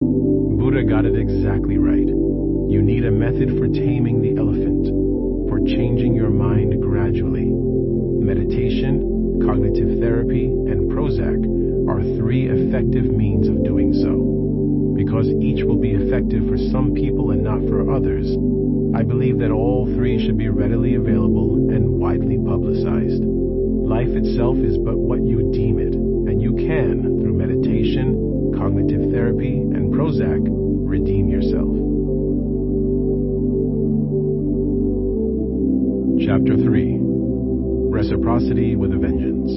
Buddha got it exactly right. You need a method for taming the elephant, for changing your mind gradually. Meditation, cognitive therapy, and Prozac are 3 effective means of doing so. Because each will be effective for some people and not for others, I believe that all 3 should be readily available and widely publicized. Life itself is but what you deem it, and you can, through meditation, cognitive therapy, and Prozac, redeem yourself. Chapter 3. Reciprocity with a Vengeance.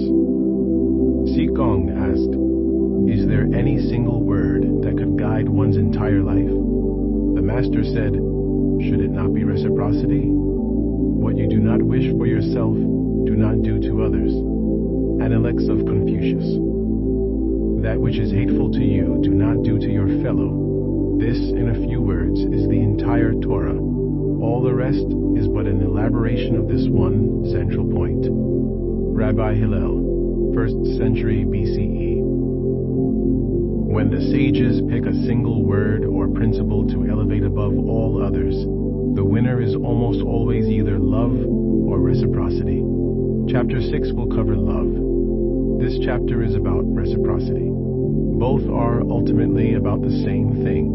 Sikong asked, "Is there any single word that could guide one's entire life?" The master said, "Should it not be reciprocity? What you do not wish for yourself, do not do to others." Analects of Confucius. That which is hateful to you, do not do to your fellow. This, in a few words, is the entire Torah. All the rest is but an elaboration of this one central point. Rabbi Hillel, 1st century BCE. When the sages pick a single word or principle to elevate above all others, the winner is almost always either love or reciprocity. Chapter 6 will cover love. This chapter is about reciprocity. Both are ultimately about the same thing,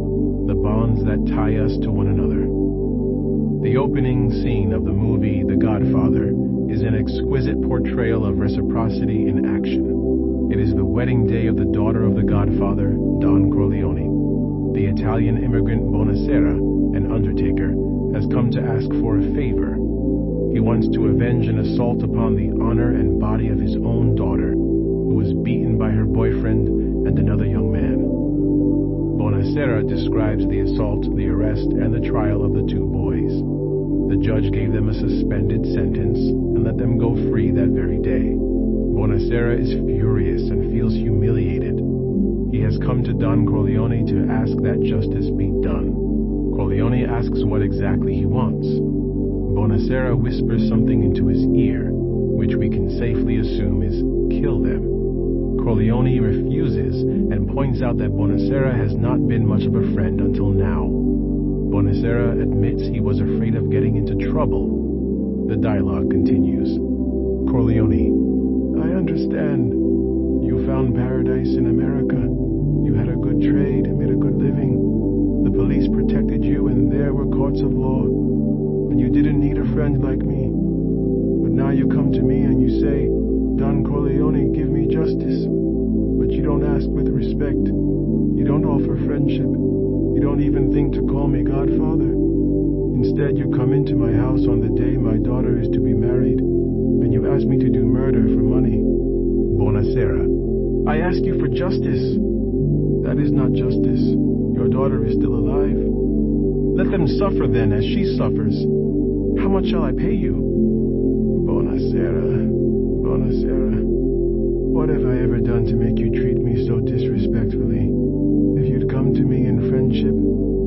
the bonds that tie us to one another. The opening scene of the movie The Godfather is an exquisite portrayal of reciprocity in action. It is the wedding day of the daughter of the Godfather, Don Corleone. The Italian immigrant Bonacera, an undertaker, has come to ask for a favor. He wants to avenge an assault upon the honor and body of his own daughter, who was beaten by her boyfriend and another young man. Bonacera describes the assault, the arrest, and the trial of the 2 boys. The judge gave them a suspended sentence and let them go free that very day. Bonacera is furious and feels humiliated. He has come to Don Corleone to ask that justice be done. Corleone asks what exactly he wants. Bonacera whispers something into his ear, which we can safely assume is kill them. Corleone refuses and points out that Bonacera has not been much of a friend until now. Bonacera admits he was afraid of getting into trouble. The dialogue continues. Corleone: "I understand. You found paradise in America. You had a good trade, made a good living. The police protected you, and there were courts of law. And you didn't need a friend like me. But now you come to me and you say, 'Don Corleone, give me justice.' But you don't ask with respect. You don't offer friendship. You don't even think to call me Godfather. Instead, you come into my house on the day my daughter is to be married, and you ask me to do murder for money." Bonacera: "I ask you for justice." "That is not justice. Your daughter is still alive." "Let them suffer then, as she suffers. How much shall I pay you?" Bonacera, what have I ever done to make you treat me so disrespectfully? If you'd come to me in friendship,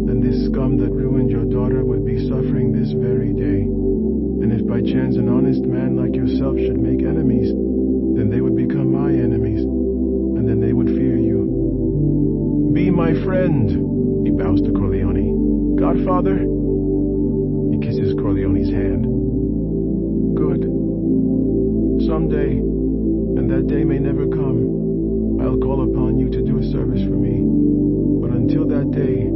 then this scum that ruined your daughter would be suffering this very day. And if by chance an honest man like yourself should make enemies, then they would become my enemies, and then they would fear you. "Be my friend," he bows to Corleone. "Godfather?" He kisses Corleone's hand. "Good. Someday, and that day may never come, I'll call upon you to do a service for me. But until that day,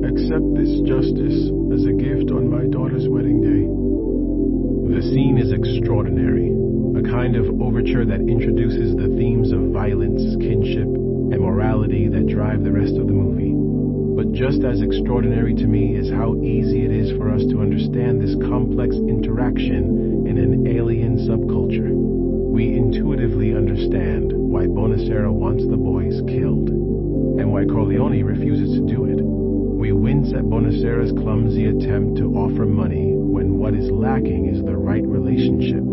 accept this justice as a gift on my daughter's wedding day." The scene is extraordinary, a kind of overture that introduces the themes of violence, kinship, and morality that drive the rest of the movie. But just as extraordinary to me is how easy it is for us to understand this complex interaction in an alien subculture. We intuitively understand why Bonacera wants the boys killed, and why Corleone refuses to do it. We wince at Bonacera's clumsy attempt to offer money when what is lacking is the right relationship,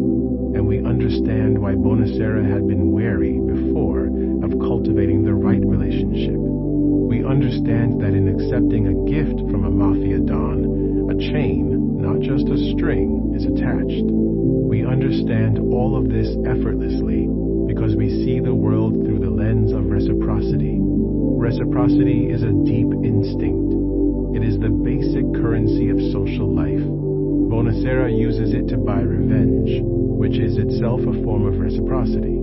and we understand why Bonacera had been wary before of cultivating the right relationship. We understand that in accepting a gift from a mafia don, a chain, not just a string, is attached. We understand all of this effortlessly because we see the world through the lens of reciprocity. Reciprocity is a deep instinct. It is the basic currency of social life. Bonacera uses it to buy revenge, which is itself a form of reciprocity.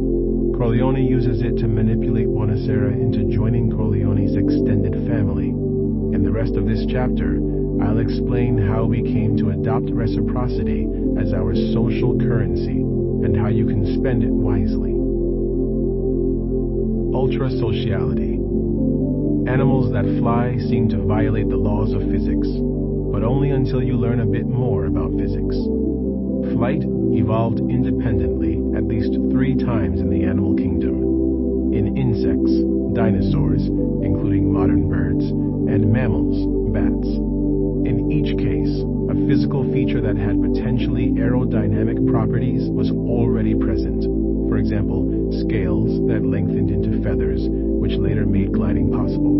Corleone uses it to manipulate Bonacera into joining Corleone's extended family. In the rest of this chapter, I'll explain how we came to adopt reciprocity as our social currency and how you can spend it wisely. Ultrasociality. Animals that fly seem to violate the laws of physics, but only until you learn a bit more about physics. Flight evolved independently at least 3 times in the animal kingdom. In insects, dinosaurs, including modern birds, and mammals, bats. In each case, a physical feature that had potentially aerodynamic properties was already present. For example, scales that lengthened into feathers, which later made gliding possible.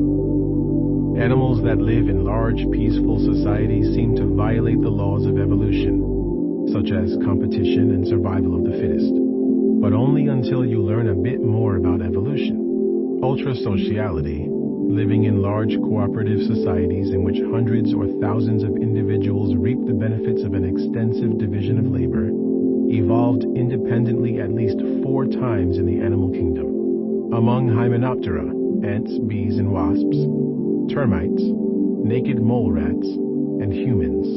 Animals that live in large, peaceful societies seem to violate the laws of evolution, such as competition and survival of the fittest, but only until you learn a bit more about evolution. Ultrasociality, living in large cooperative societies in which hundreds or thousands of individuals reap the benefits of an extensive division of labor, evolved independently at least 4 times in the animal kingdom. Among Hymenoptera, ants, bees, and wasps, termites, naked mole rats, and humans.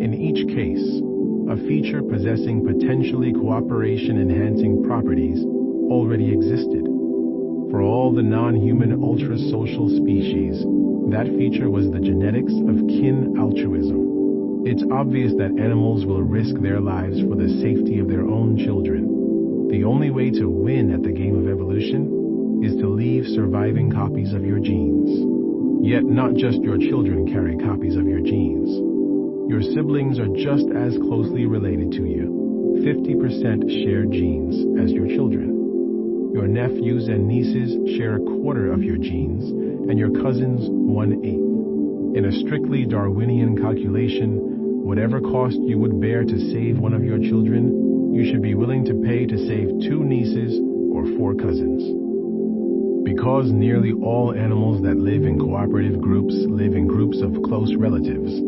In each case, a feature possessing potentially cooperation-enhancing properties already existed. For all the non-human ultra-social species, that feature was the genetics of kin altruism. It's obvious that animals will risk their lives for the safety of their own children. The only way to win at the game of evolution is to leave surviving copies of your genes. Yet not just your children carry copies of your genes. Your siblings are just as closely related to you, 50% shared genes, as your children. Your nephews and nieces share a quarter of your genes, and your cousins 1/8. In a strictly Darwinian calculation, whatever cost you would bear to save one of your children, you should be willing to pay to save 2 nieces or 4 cousins. Because nearly all animals that live in cooperative groups live in groups of close relatives,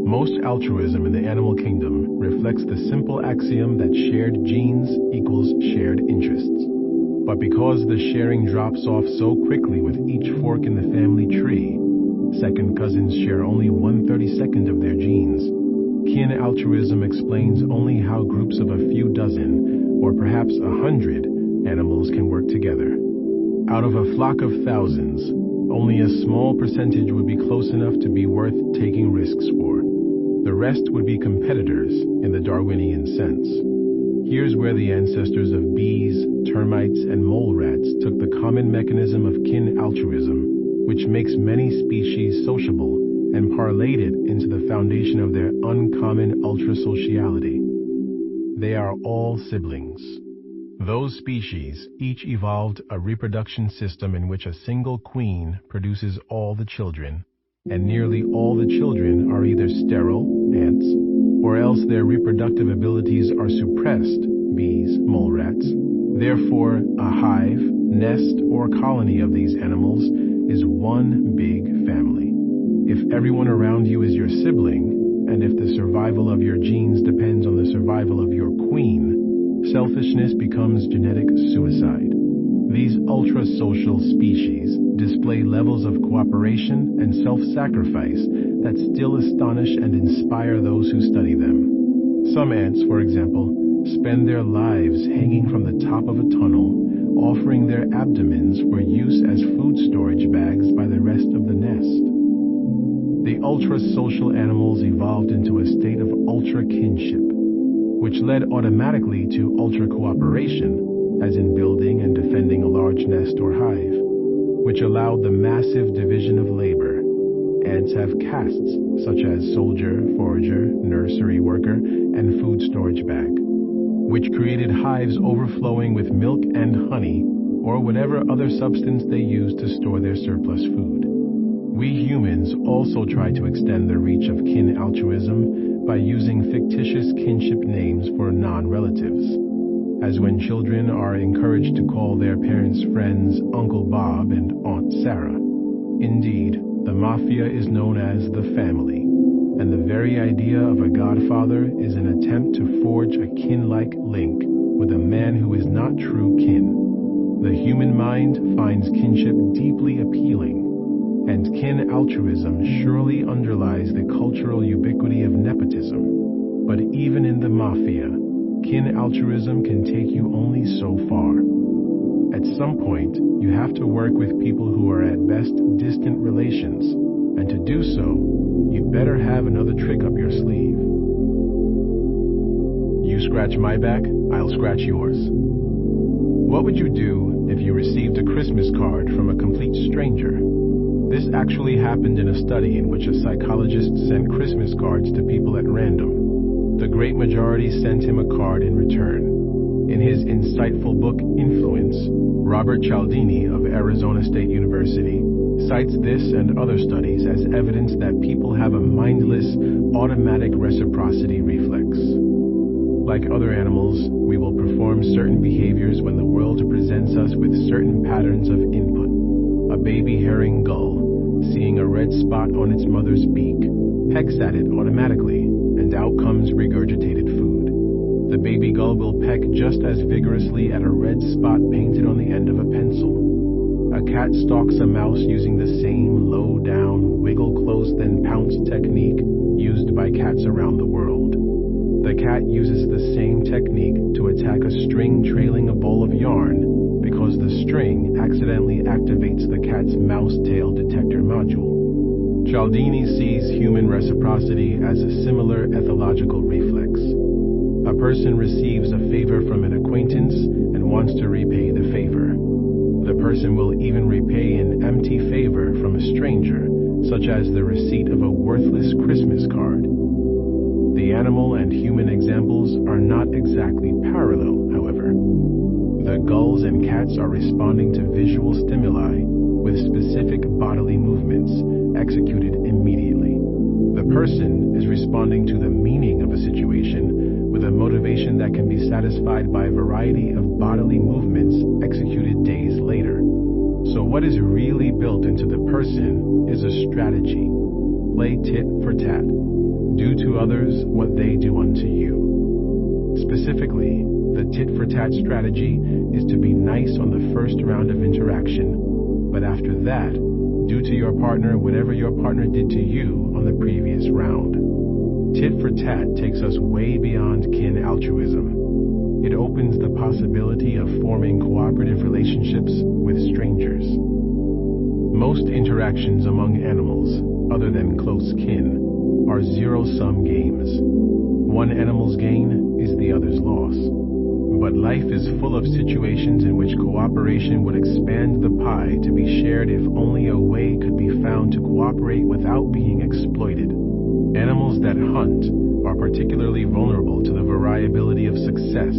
most altruism in the animal kingdom reflects the simple axiom that shared genes equals shared interests. But because the sharing drops off so quickly with each fork in the family tree, second cousins share only 1/32 of their genes. Kin altruism explains only how groups of a few dozen, or perhaps 100, animals can work together. Out of a flock of thousands, only a small percentage would be close enough to be worth taking risks for. The rest would be competitors in the Darwinian sense. Here's where the ancestors of bees, termites, and mole rats took the common mechanism of kin altruism, which makes many species sociable, and parlayed it into the foundation of their uncommon ultrasociality. They are all siblings. Those species each evolved a reproduction system in which a single queen produces all the children, and nearly all the children are either sterile, ants, or else their reproductive abilities are suppressed, bees, mole rats. Therefore, a hive, nest, or colony of these animals is one big family. If everyone around you is your sibling, and if the survival of your genes depends on the survival of your queen, selfishness becomes genetic suicide. These ultra-social species display levels of cooperation and self-sacrifice that still astonish and inspire those who study them. Some ants, for example, spend their lives hanging from the top of a tunnel, offering their abdomens for use as food storage bags by the rest of the nest. The ultra-social animals evolved into a state of ultra-kinship, which led automatically to ultra-cooperation, as in building and defending a large nest or hive, which allowed the massive division of labor. Ants have castes, such as soldier, forager, nursery worker, and food storage bag, which created hives overflowing with milk and honey, or whatever other substance they used to store their surplus food. We humans also try to extend the reach of kin altruism by using fictitious kinship names for non-relatives, as when children are encouraged to call their parents' friends Uncle Bob and Aunt Sarah. Indeed, the mafia is known as the family, and the very idea of a godfather is an attempt to forge a kin-like link with a man who is not true kin. The human mind finds kinship deeply appealing, and kin altruism surely underlies the cultural ubiquity of nepotism. But even in the mafia, kin altruism can take you only so far. At some point, you have to work with people who are at best distant relations, and to do so, you better have another trick up your sleeve. You scratch my back, I'll scratch yours. What would you do if you received a Christmas card from a complete stranger? This actually happened in a study in which a psychologist sent Christmas cards to people at random. The great majority sent him a card in return. In his insightful book, Influence, Robert Cialdini of Arizona State University cites this and other studies as evidence that people have a mindless, automatic reciprocity reflex. Like other animals, we will perform certain behaviors when the world presents us with certain patterns of input. A baby herring gull, seeing a red spot on its mother's beak, pecks at it automatically, and out comes regurgitated food. The baby gull will peck just as vigorously at a red spot painted on the end of a pencil. A cat stalks a mouse using the same low-down, wiggle-close-then-pounce technique used by cats around the world. The cat uses the same technique to attack a string trailing a ball of yarn because the string accidentally activates the cat's mouse tail detector module. Cialdini sees human reciprocity as a similar ethological reflex. A person receives a favor from an acquaintance and wants to repay the favor. The person will even repay an empty favor from a stranger, such as the receipt of a worthless Christmas card. The animal and human examples are not exactly parallel, however. The gulls and cats are responding to visual stimuli with specific bodily movements executed immediately. The person is responding to the meaning of a situation with a motivation that can be satisfied by a variety of bodily movements executed days later. So what is really built into the person is a strategy. Play tit for tat. Do to others what they do unto you. Specifically, the tit for tat strategy is to be nice on the first round of interaction, but after that, do to your partner whatever your partner did to you on the previous round. Tit for tat takes us way beyond kin altruism. It opens the possibility of forming cooperative relationships with strangers. Most interactions among animals, other than close kin, are zero-sum games. One animal's gain is the other's loss. But life is full of situations in which cooperation would expand the pie to be shared if only a way could be found to cooperate without being exploited. Animals that hunt are particularly vulnerable to the variability of success.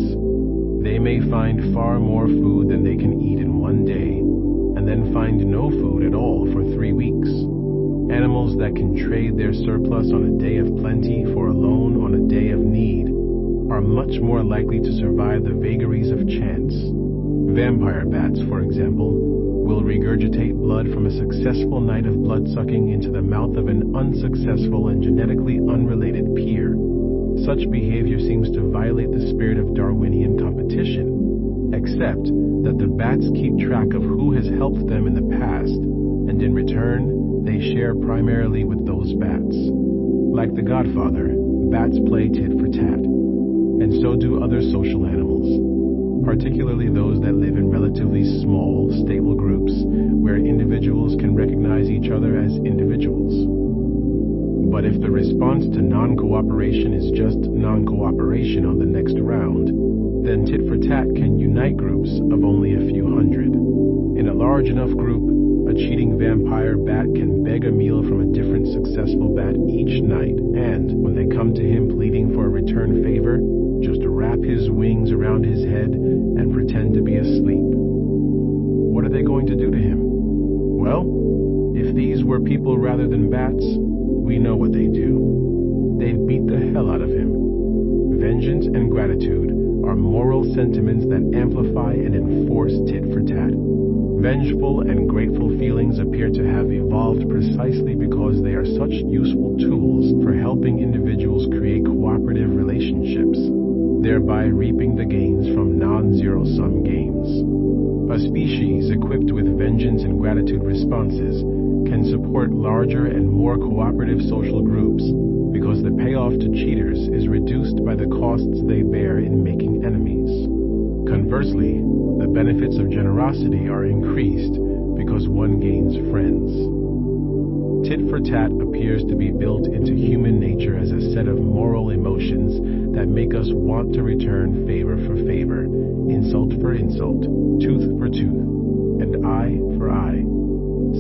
They may find far more food than they can eat in one day, and then find no food at all for 3 weeks. Animals that can trade their surplus on a day of plenty for a loan on a day of need are much more likely to survive the vagaries of chance. Vampire bats, for example, will regurgitate blood from a successful night of blood-sucking into the mouth of an unsuccessful and genetically unrelated peer. Such behavior seems to violate the spirit of Darwinian competition, except that the bats keep track of who has helped them in the past, and in return, they share primarily with those bats. Like the Godfather, bats play tit for tat, and so do other social animals, particularly those that live in relatively small, stable groups where individuals can recognize each other as individuals. But if the response to non-cooperation is just non-cooperation on the next round, then tit for tat can unite groups of only a few hundred. In a large enough group, a cheating vampire bat can beg a meal from a different successful bat each night, and when they come to him pleading for a return favor, just wrap his wings around his head and pretend to be asleep. What are they going to do to him? Well, if these were people rather than bats, we know what they do. They beat the hell out of him. Vengeance and gratitude are moral sentiments that amplify and enforce tit for tat. Vengeful and grateful feelings appear to have evolved precisely because they are such useful tools for helping individuals create cooperative relationships, thereby reaping the gains from non-zero-sum games. A species equipped with vengeance and gratitude responses can support larger and more cooperative social groups because the payoff to cheaters is reduced by the costs they bear in making enemies. Conversely, the benefits of generosity are increased because one gains friends. Tit for tat appears to be built into human nature as a set of moral emotions that make us want to return favor for favor, insult for insult, tooth for tooth, and eye for eye.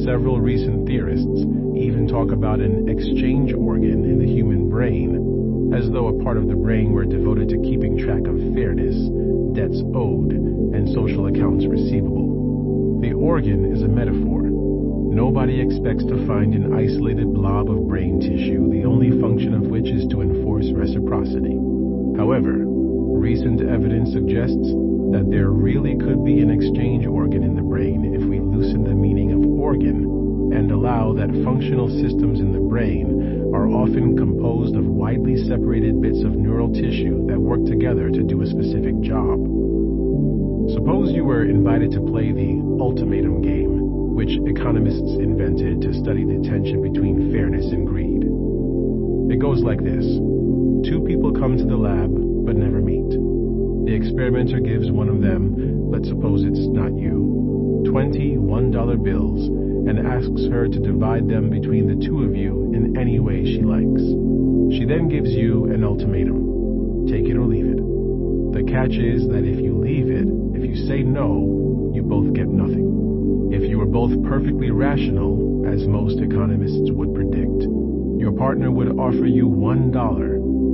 Several recent theorists even talk about an exchange organ in the human brain, as though a part of the brain were devoted to keeping track of fairness, debts owed, and social accounts receivable. The organ is a metaphor. Nobody expects to find an isolated blob of brain tissue, the only function of which is to enforce reciprocity. However, recent evidence suggests that there really could be an exchange organ in the brain if we loosen the meaning of organ and allow that functional systems in the brain are often composed of widely separated bits of neural tissue that work together to do a specific job. Suppose you were invited to play the ultimatum game, which economists invented to study the tension between fairness and greed. It goes like this. Two people come to the lab but never meet. The experimenter gives one of them, let's suppose it's not you, 20 $1 bills and asks her to divide them between the two of you in any way she likes. She then gives you an ultimatum. Take it or leave it. The catch is that if you leave it, if you say no, you both get nothing. If you are both perfectly rational, as most economists would predict, your partner would offer you $1,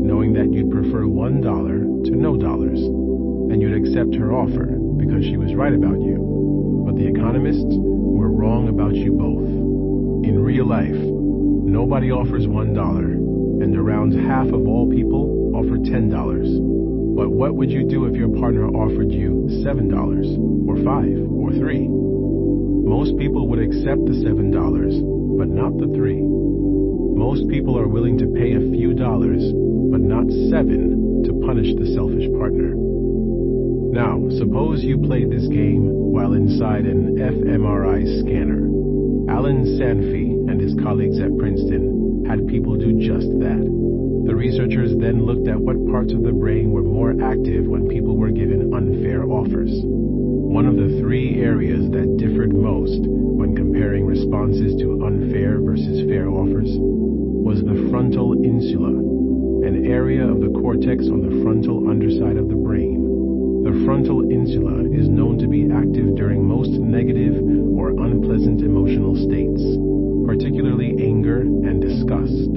knowing that you'd prefer $1 to no dollars, and you'd accept her offer because she was right about you. But the economists were wrong about you both. In real life, nobody offers $1, and around half of all people offer $10. But what would you do if your partner offered you $7, or $5, or $3? Most people would accept the $7, but not the $3. Most people are willing to pay a few dollars, but not $7, to punish the selfish partner. Now, suppose you played this game while inside an fMRI scanner. Alan Sanfey and his colleagues at Princeton had people do just that. The researchers then looked at what parts of the brain were more active when people were given unfair offers. One of the three areas that differed most when comparing responses to unfair versus fair offers was the frontal insula, an area of the cortex on the frontal underside of the brain. The frontal insula is known to be active during most negative or unpleasant emotional states, particularly anger and disgust.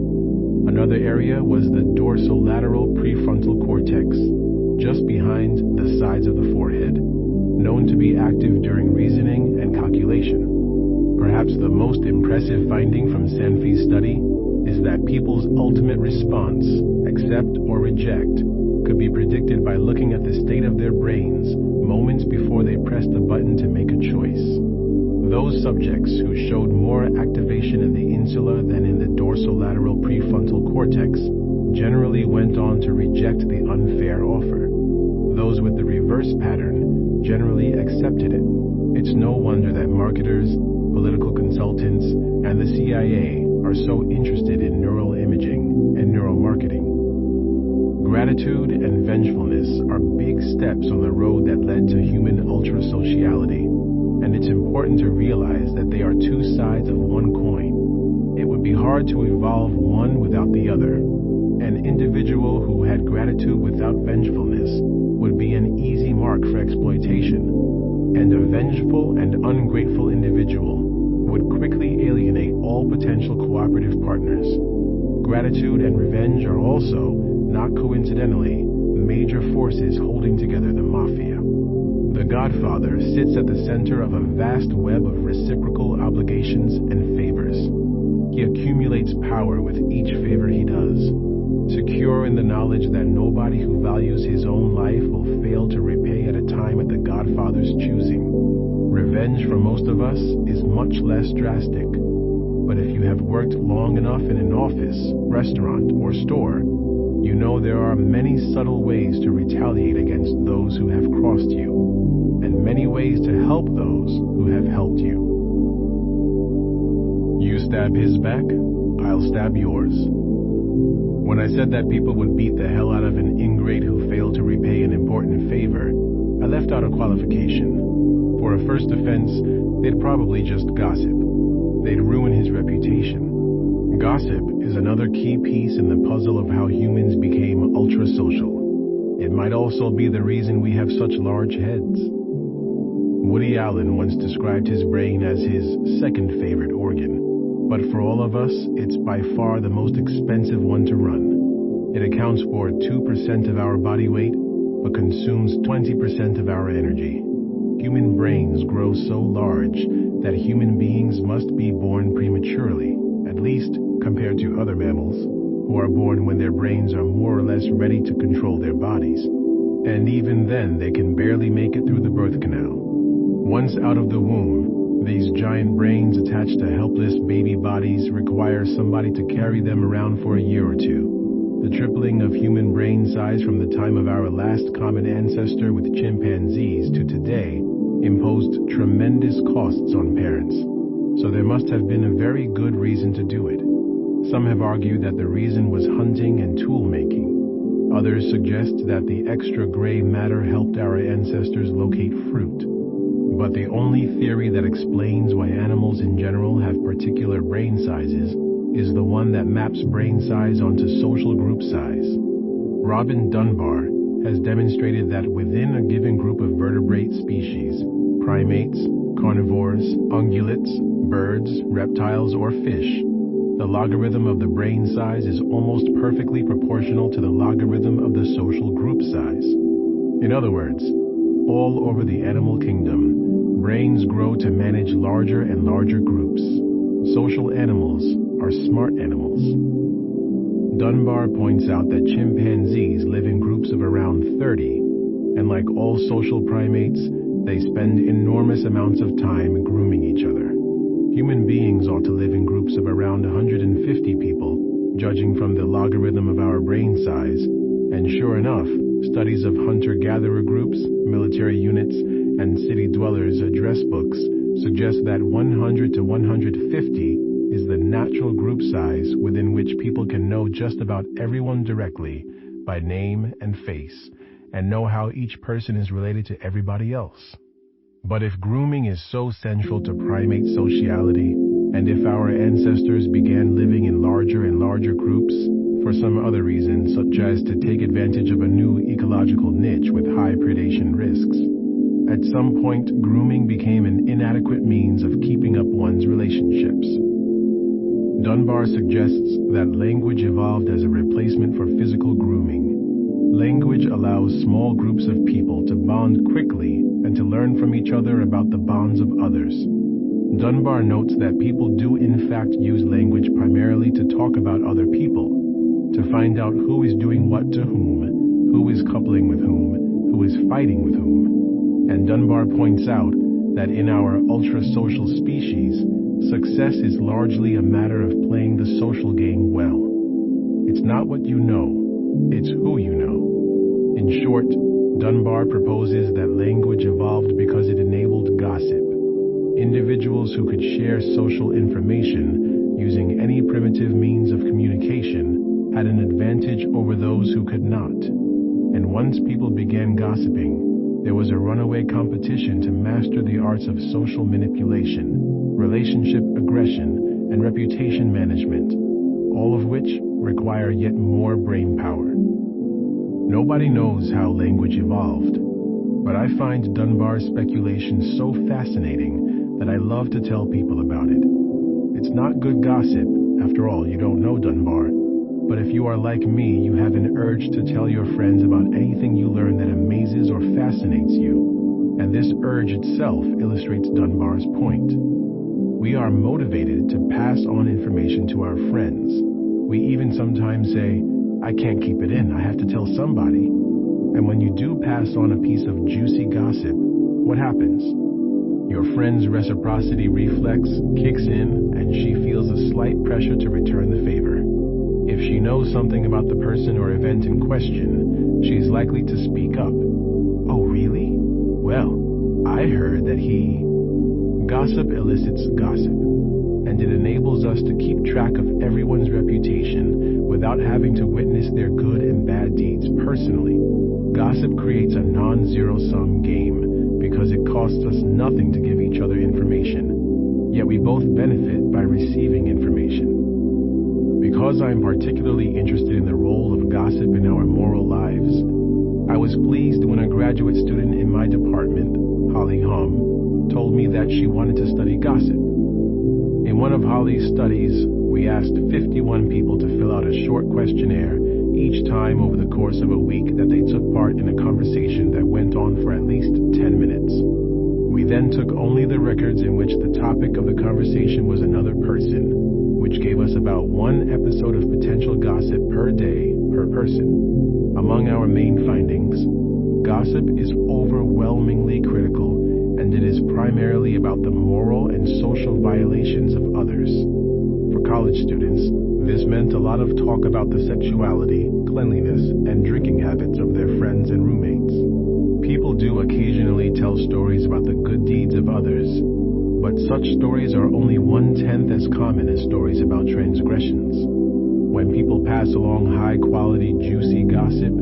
Another area was the dorsolateral prefrontal cortex, just behind the sides of the forehead, known to be active during reasoning and calculation. Perhaps the most impressive finding from Sanfey's study is that people's ultimate response, accept or reject, could be predicted by looking at the state of their brains moments before they pressed the button to make a choice. Those subjects who showed more activation in the insula than in the dorsolateral prefrontal cortex generally went on to reject the unfair offer. Those with the reverse pattern generally accepted it. It's no wonder that marketers, political consultants, and the CIA are so interested in neural imaging and neuromarketing. Gratitude and vengefulness are big steps on the road that led to human ultra-sociality, and it's important to realize that they are two sides of one coin. It would be hard to evolve one without the other. An individual who had gratitude without vengefulness would be an easy mark for exploitation, and a vengeful and ungrateful individual would quickly alienate all potential cooperative partners. Gratitude and revenge are also, not coincidentally, major forces holding together the mafia. The Godfather sits at the center of a vast web of reciprocal obligations and favors. He accumulates power with each favor he does. secure in the knowledge that nobody who values his own life will fail to repay at a time at the Godfather's choosing. Revenge for most of us is much less drastic, but if you have worked long enough in an office, restaurant, or store, you know there are many subtle ways to retaliate against those who have crossed you, and many ways to help those who have helped you. You stab his back, I'll stab yours. When I said that people would beat the hell out of an ingrate who failed to repay an important favor, I left out a qualification. For a first offense, they'd probably just gossip. They'd ruin his reputation. Gossip is another key piece in the puzzle of how humans became ultra-social. It might also be the reason we have such large heads. Woody Allen once described his brain as his second favorite organ. But for all of us, it's by far the most expensive one to run. It accounts for 2% of our body weight, but consumes 20% of our energy. Human brains grow so large that human beings must be born prematurely, at least compared to other mammals, who are born when their brains are more or less ready to control their bodies. And even then, they can barely make it through the birth canal. Once out of the womb, these giant brains attached to helpless baby bodies require somebody to carry them around for a year or two. The tripling of human brain size from the time of our last common ancestor with chimpanzees to today imposed tremendous costs on parents, so there must have been a very good reason to do it. Some have argued that the reason was hunting and tool making. Others suggest that the extra gray matter helped our ancestors locate fruit. But the only theory that explains why animals in general have particular brain sizes is the one that maps brain size onto social group size. Robin Dunbar has demonstrated that within a given group of vertebrate species, primates, carnivores, ungulates, birds, reptiles, or fish, the logarithm of the brain size is almost perfectly proportional to the logarithm of the social group size. In other words, all over the animal kingdom, brains grow to manage larger and larger groups. Social animals are smart animals. Dunbar points out that chimpanzees live in groups of around 30, and like all social primates, they spend enormous amounts of time grooming each other. Human beings ought to live in groups of around 150 people, judging from the logarithm of our brain size, and sure enough, studies of hunter-gatherer groups, military units, and city dwellers' address books suggest that 100 to 150 is the natural group size within which people can know just about everyone directly by name and face, and know how each person is related to everybody else. But if grooming is so central to primate sociality, and if our ancestors began living in larger and larger groups, for some other reason, such as to take advantage of a new ecological niche with high predation risks, at some point grooming became an inadequate means of keeping up one's relationships. Dunbar suggests that language evolved as a replacement for physical grooming. Language allows small groups of people to bond quickly and to learn from each other about the bonds of others. Dunbar notes that people do in fact use language primarily to talk about other people, to find out who is doing what to whom, who is coupling with who is fighting with whom. And Dunbar points out that in our ultra-social species, success is largely a matter of playing the social game well. It's not what you know, it's who you know. In short, Dunbar proposes that language evolved because it enabled gossip. Individuals who could share social information using any primitive means of communication had an advantage over those who could not. And once people began gossiping, there was a runaway competition to master the arts of social manipulation, relationship aggression, and reputation management, all of which require yet more brain power. Nobody knows how language evolved, but I find Dunbar's speculation so fascinating that I love to tell people about it. It's not good gossip, after all, you don't know Dunbar, but if you are like me, you have an urge to tell your friends about anything you learn that amazes or fascinates you, and this urge itself illustrates Dunbar's point. We are motivated to pass on information to our friends. We even sometimes say, I can't keep it in. I have to tell somebody. And when you do pass on a piece of juicy gossip, what happens? Your friend's reciprocity reflex kicks in, and she feels a slight pressure to return the favor. If she knows something about the person or event in question, she's likely to speak up. Oh, really? Well, I heard that he... Gossip elicits gossip, and it enables us to keep track of everyone's reputation without having to witness their good and bad deeds personally. Gossip creates a non-zero-sum game because it costs us nothing to give each other information, yet we both benefit by receiving information. Because I'm particularly interested in the role of gossip in our moral lives, I was pleased when a graduate student in my department, Holly Hum, told me that she wanted to study gossip. In one of Holly's studies, we asked 51 people to fill out a short questionnaire each time over the course of a week that they took part in a conversation that went on for at least 10 minutes. We then took only the records in which the topic of the conversation was another person, which gave us about one episode of potential gossip per day per person. Among our main findings, gossip is overwhelmingly critical, and it is primarily about the moral and social violations of others. For college students, this meant a lot of talk about the sexuality, cleanliness, and drinking habits of their friends and roommates. People do occasionally tell stories about the good deeds of others, but such stories are only 1/10 as common as stories about transgressions. When people pass along high-quality, juicy gossip,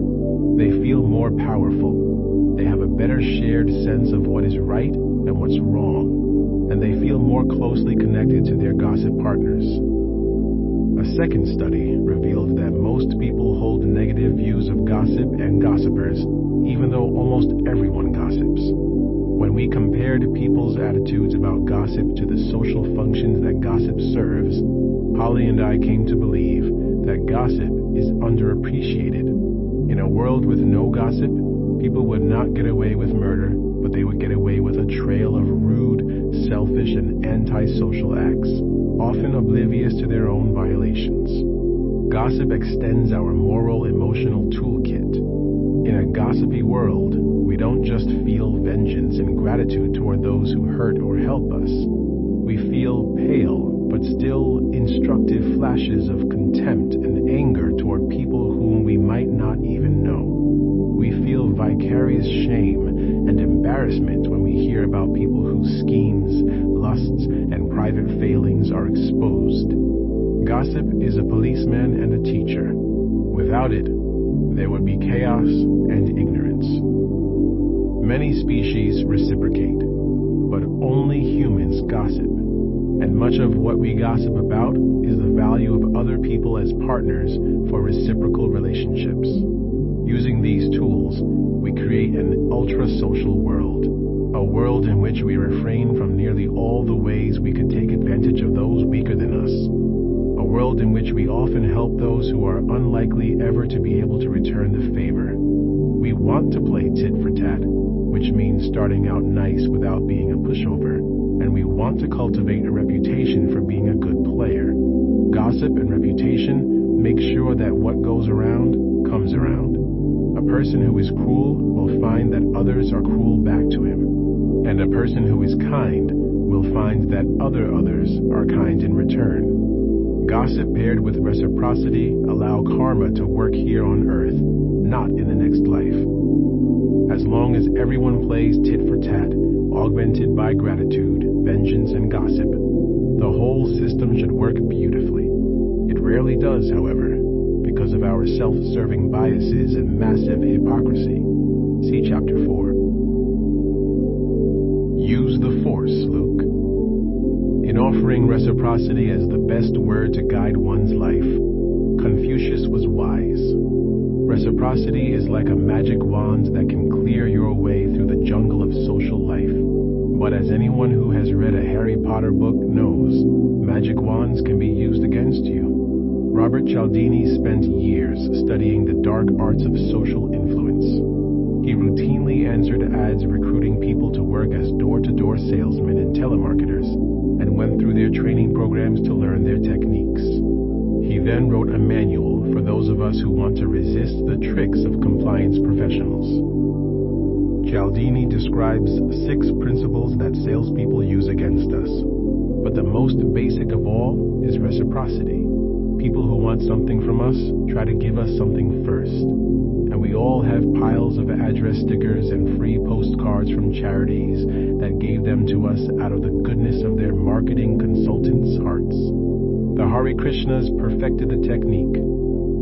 they feel more powerful. They have a better shared sense of what is right and what's wrong, and they feel more closely connected to their gossip partners. A second study revealed that most people hold negative views of gossip and gossipers, even though almost everyone gossips. When we compared people's attitudes about gossip to the social functions that gossip serves, Holly and I came to believe that gossip is underappreciated. In a world with no gossip, people would not get away with murder, but they would get away with a trail of rude, selfish, and antisocial acts, often oblivious to their own violations. Gossip extends our moral, emotional toolkit. In a gossipy world, we don't just feel vengeance and gratitude toward those who hurt or help us. We feel pale, but still instructive flashes of contempt and anger toward people whom we might not even know. We feel vicarious shame and embarrassment when we hear about people whose schemes, lusts, and private failings are exposed. Gossip is a policeman and a teacher. Without it, there would be chaos and ignorance. Many species reciprocate, but only humans gossip. And much of what we gossip about is the value of other people as partners for reciprocal relationships. Using these tools, we create an ultra-social world, a world in which we refrain from nearly all the ways we could take advantage of those weaker than us, a world in which we often help those who are unlikely ever to be able to return the favor. We want to play tit for tat, which means starting out nice without being a pushover, and we want to cultivate a reputation for being a good player. Gossip and reputation make sure that what goes around comes around. A person who is cruel will find that others are cruel back to him, and a person who is kind will find that others are kind in return. Gossip paired with reciprocity allow karma to work here on earth, not in the next life. As long as everyone plays tit for tat, augmented by gratitude, vengeance, and gossip, the whole system should work beautifully. It rarely does, however, because of our self-serving biases and massive hypocrisy. See Chapter 4. Use the Force, Luke. In offering reciprocity as the best word to guide one's life, Confucius was wise. Reciprocity is like a magic wand that can clear your way through the jungle of social life. But as anyone who has read a Harry Potter book knows, magic wands can be used against you. Robert Cialdini spent years studying the dark arts of social influence. He routinely answered ads recruiting people to work as door-to-door salesmen and telemarketers, and went through their training programs to learn their techniques. He then wrote a manual for those of us who want to resist the tricks of compliance professionals. Cialdini describes 6 principles that salespeople use against us, but the most basic of all is reciprocity. People who want something from us try to give us something first, and we all have piles of address stickers and free postcards from charities that gave them to us out of the goodness of their marketing consultants' hearts. The Hare Krishnas perfected the technique.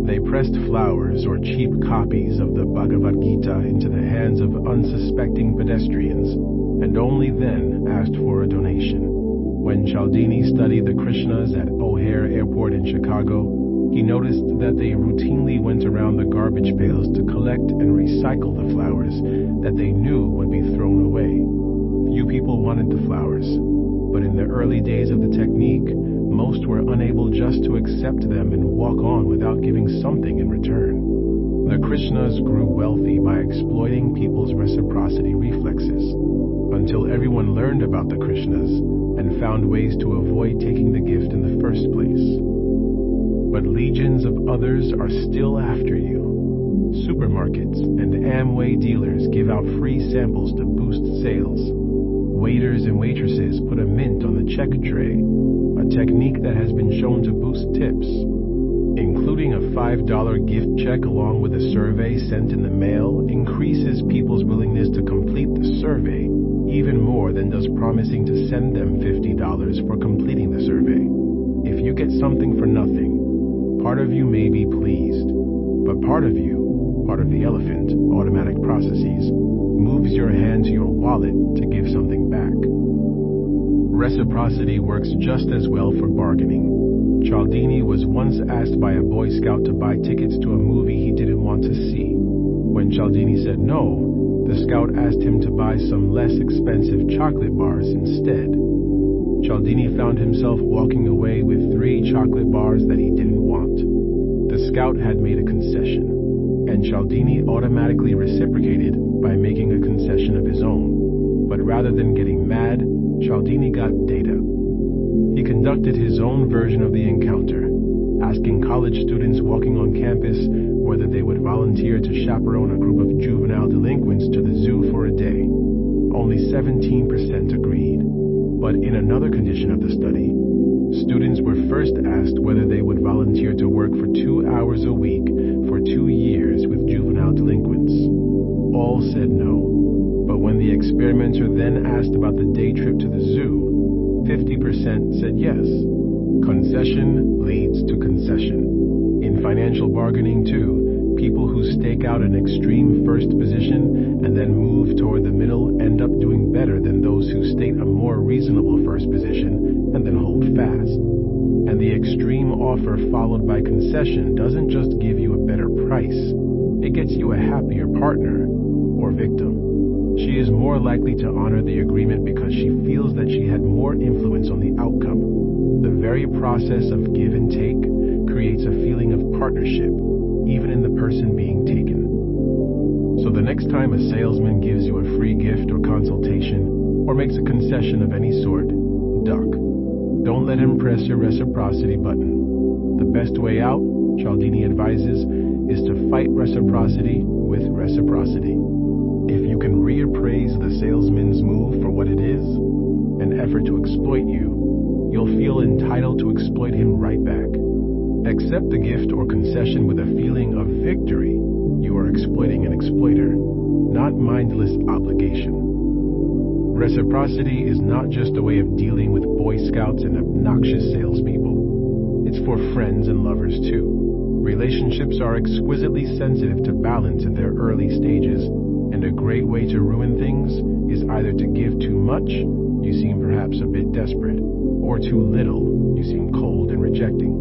They pressed flowers or cheap copies of the Bhagavad Gita into the hands of unsuspecting pedestrians, and only then asked for a donation. When Cialdini studied the Krishnas at O'Hare Airport in Chicago, he noticed that they routinely went around the garbage pails to collect and recycle the flowers that they knew would be thrown away. Few people wanted the flowers, but in the early days of the technique, most were unable just to accept them and walk on without giving something in return. The Krishnas grew wealthy by exploiting people's reciprocity reflexes, until everyone learned about the Krishnas and found ways to avoid taking the gift in the first place. But legions of others are still after you. Supermarkets and Amway dealers give out free samples to boost sales. Waiters and waitresses put a mint on the check tray, a technique that has been shown to boost tips. Including a $5 gift check along with a survey sent in the mail increases people's willingness to complete the survey even more than does promising to send them $50 for completing the survey. If you get something for nothing, part of you may be pleased, but part of the elephant, automatic processes, moves your hand to your wallet to give something back. Reciprocity works just as well for bargaining. Cialdini was once asked by a Boy Scout to buy tickets to a movie he didn't want to see. When Cialdini said no, the scout asked him to buy some less expensive chocolate bars instead. Cialdini found himself walking away with 3 chocolate bars that he didn't want. The scout had made a concession, and Cialdini automatically reciprocated by making a concession of his own. But rather than getting mad, Cialdini got data. He conducted his own version of the encounter, asking college students walking on campus whether they would volunteer to chaperone a group of juvenile delinquents to the zoo for a day. Only 17% agreed. But in another condition of the study, students were first asked whether they would volunteer to work for 2 hours a week for 2 years with juvenile delinquents. All said no. But when the experimenter then asked about the day trip to the zoo, 50% said yes. Concession leads to concession. In financial bargaining, too, people who stake out an extreme first position and then move toward the middle end up doing better than those who state a more reasonable first position and then hold fast. And the extreme offer followed by concession doesn't just give you a better price, it gets you a happier partner or victim. She is more likely to honor the agreement because she feels that she had more influence on the outcome. The very process of give and take creates a feeling of partnership, even in the person being taken. So the next time a salesman gives you a free gift or consultation, or makes a concession of any sort, duck. Don't let him press your reciprocity button. The best way out, Cialdini advises, is to fight reciprocity with reciprocity. If you can reappraise the salesman's move for what it is, an effort to exploit you, you'll feel entitled to exploit him right back. Accept the gift or concession with a feeling of victory. You are exploiting an exploiter, not mindless obligation. Reciprocity is not just a way of dealing with Boy Scouts and obnoxious salespeople. It's for friends and lovers too. Relationships are exquisitely sensitive to balance in their early stages, and a great way to ruin things is either to give too much, you seem perhaps a bit desperate, or too little, you seem cold and rejecting.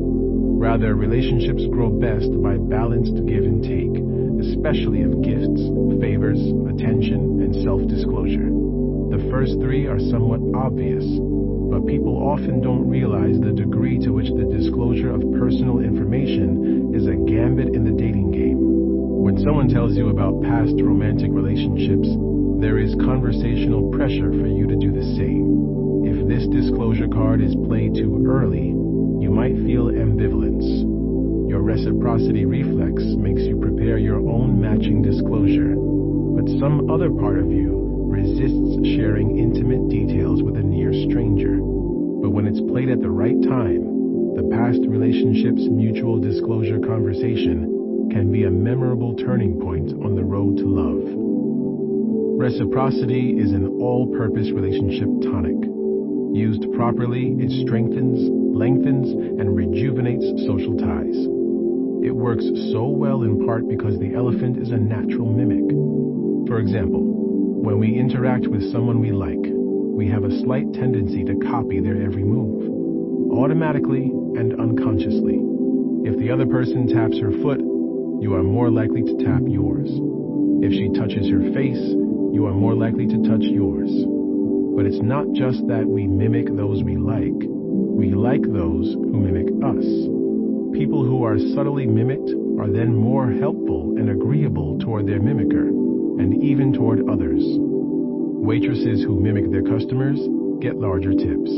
Rather, relationships grow best by balanced give and take, especially of gifts, favors, attention, and self-disclosure. The first 3 are somewhat obvious, but people often don't realize the degree to which the disclosure of personal information is a gambit in the dating game. When someone tells you about past romantic relationships, there is conversational pressure for you to do the same. If this disclosure card is played too early, you might feel ambivalence. Your reciprocity reflex makes you prepare your own matching disclosure, but some other part of you resists sharing intimate details with a near stranger. But when it's played at the right time, the past relationship's mutual disclosure conversation can be a memorable turning point on the road to love. Reciprocity is an all-purpose relationship tonic. Used properly, it strengthens, lengthens, and rejuvenates social ties. It works so well in part because the elephant is a natural mimic. For example, when we interact with someone we like, we have a slight tendency to copy their every move, automatically and unconsciously. If the other person taps her foot, you are more likely to tap yours. If she touches her face, you are more likely to touch yours. But it's not just that we mimic those we like those who mimic us. People who are subtly mimicked are then more helpful and agreeable toward their mimicker, and even toward others. Waitresses who mimic their customers get larger tips.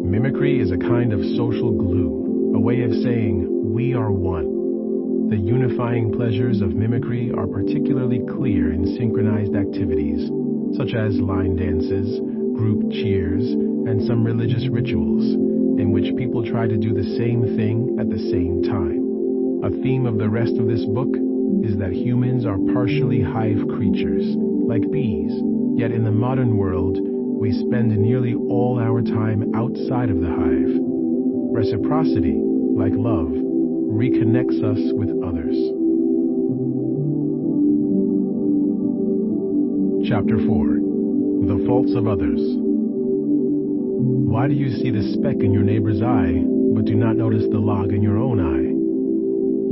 Mimicry is a kind of social glue, a way of saying, we are one. The unifying pleasures of mimicry are particularly clear in synchronized activities, such as line dances, group cheers, and some religious rituals, in which people try to do the same thing at the same time. A theme of the rest of this book is that humans are partially hive creatures, like bees, yet in the modern world, we spend nearly all our time outside of the hive. Reciprocity, like love, reconnects us with others. Chapter 4. The Faults of Others. Why do you see the speck in your neighbor's eye, but do not notice the log in your own eye?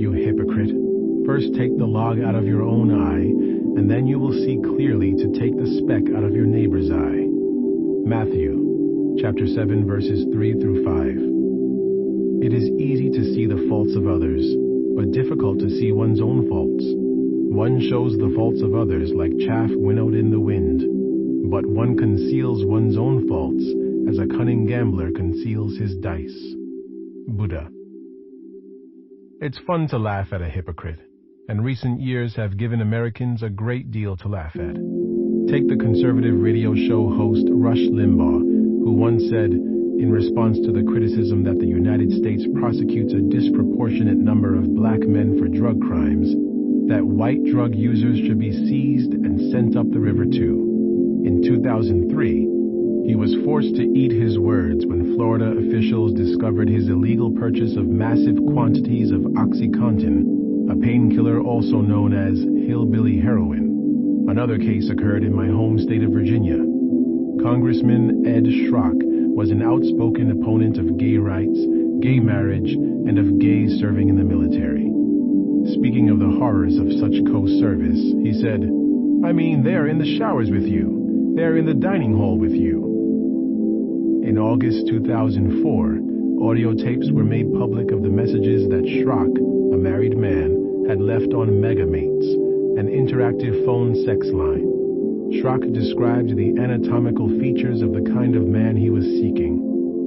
You hypocrite, first take the log out of your own eye, and then you will see clearly to take the speck out of your neighbor's eye. Matthew, chapter 7, verses 3 through 5. It is easy to see the faults of others, but difficult to see one's own faults. One shows the faults of others like chaff winnowed in the wind, but one conceals one's own faults as a cunning gambler conceals his dice. Buddha. It's fun to laugh at a hypocrite, and recent years have given Americans a great deal to laugh at. Take the conservative radio show host Rush Limbaugh, who once said, in response to the criticism that the United States prosecutes a disproportionate number of black men for drug crimes, that white drug users should be seized and sent up the river too. In 2003, he was forced to eat his words when Florida officials discovered his illegal purchase of massive quantities of OxyContin, a painkiller also known as hillbilly heroin. Another case occurred in my home state of Virginia. Congressman Ed Schrock was an outspoken opponent of gay rights, gay marriage, and of gays serving in the military. Speaking of the horrors of such co-service, he said, I mean, they're in the showers with you. They're in the dining hall with you. In August 2004, audio tapes were made public of the messages that Schrock, a married man, had left on Megamates, an interactive phone sex line. Schrock described the anatomical features of the kind of man he was seeking,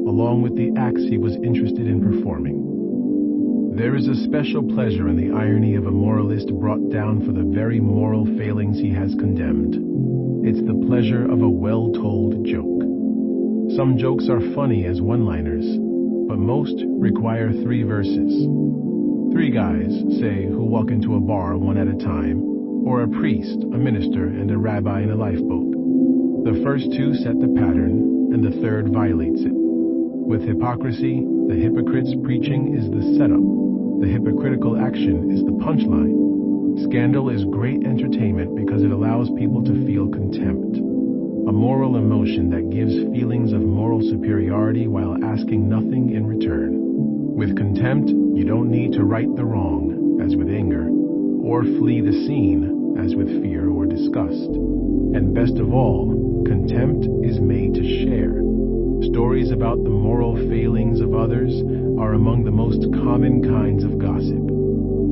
along with the acts he was interested in performing. There is a special pleasure in the irony of a moralist brought down for the very moral failings he has condemned. It's the pleasure of a well-told joke. Some jokes are funny as one-liners, but most require 3 verses. 3 guys, say, who walk into a bar one at a time, or a priest, a minister, and a rabbi in a lifeboat. The first 2 set the pattern, and the third violates it. With hypocrisy, the hypocrite's preaching is the setup. The hypocritical action is the punchline. Scandal is great entertainment because it allows people to feel contempt, a moral emotion that gives feelings of moral superiority while asking nothing in return. With contempt, you don't need to right the wrong, as with anger, or flee the scene, as with fear or disgust. And best of all, contempt is made to share. Stories about the moral failings of others are among the most common kinds of gossip.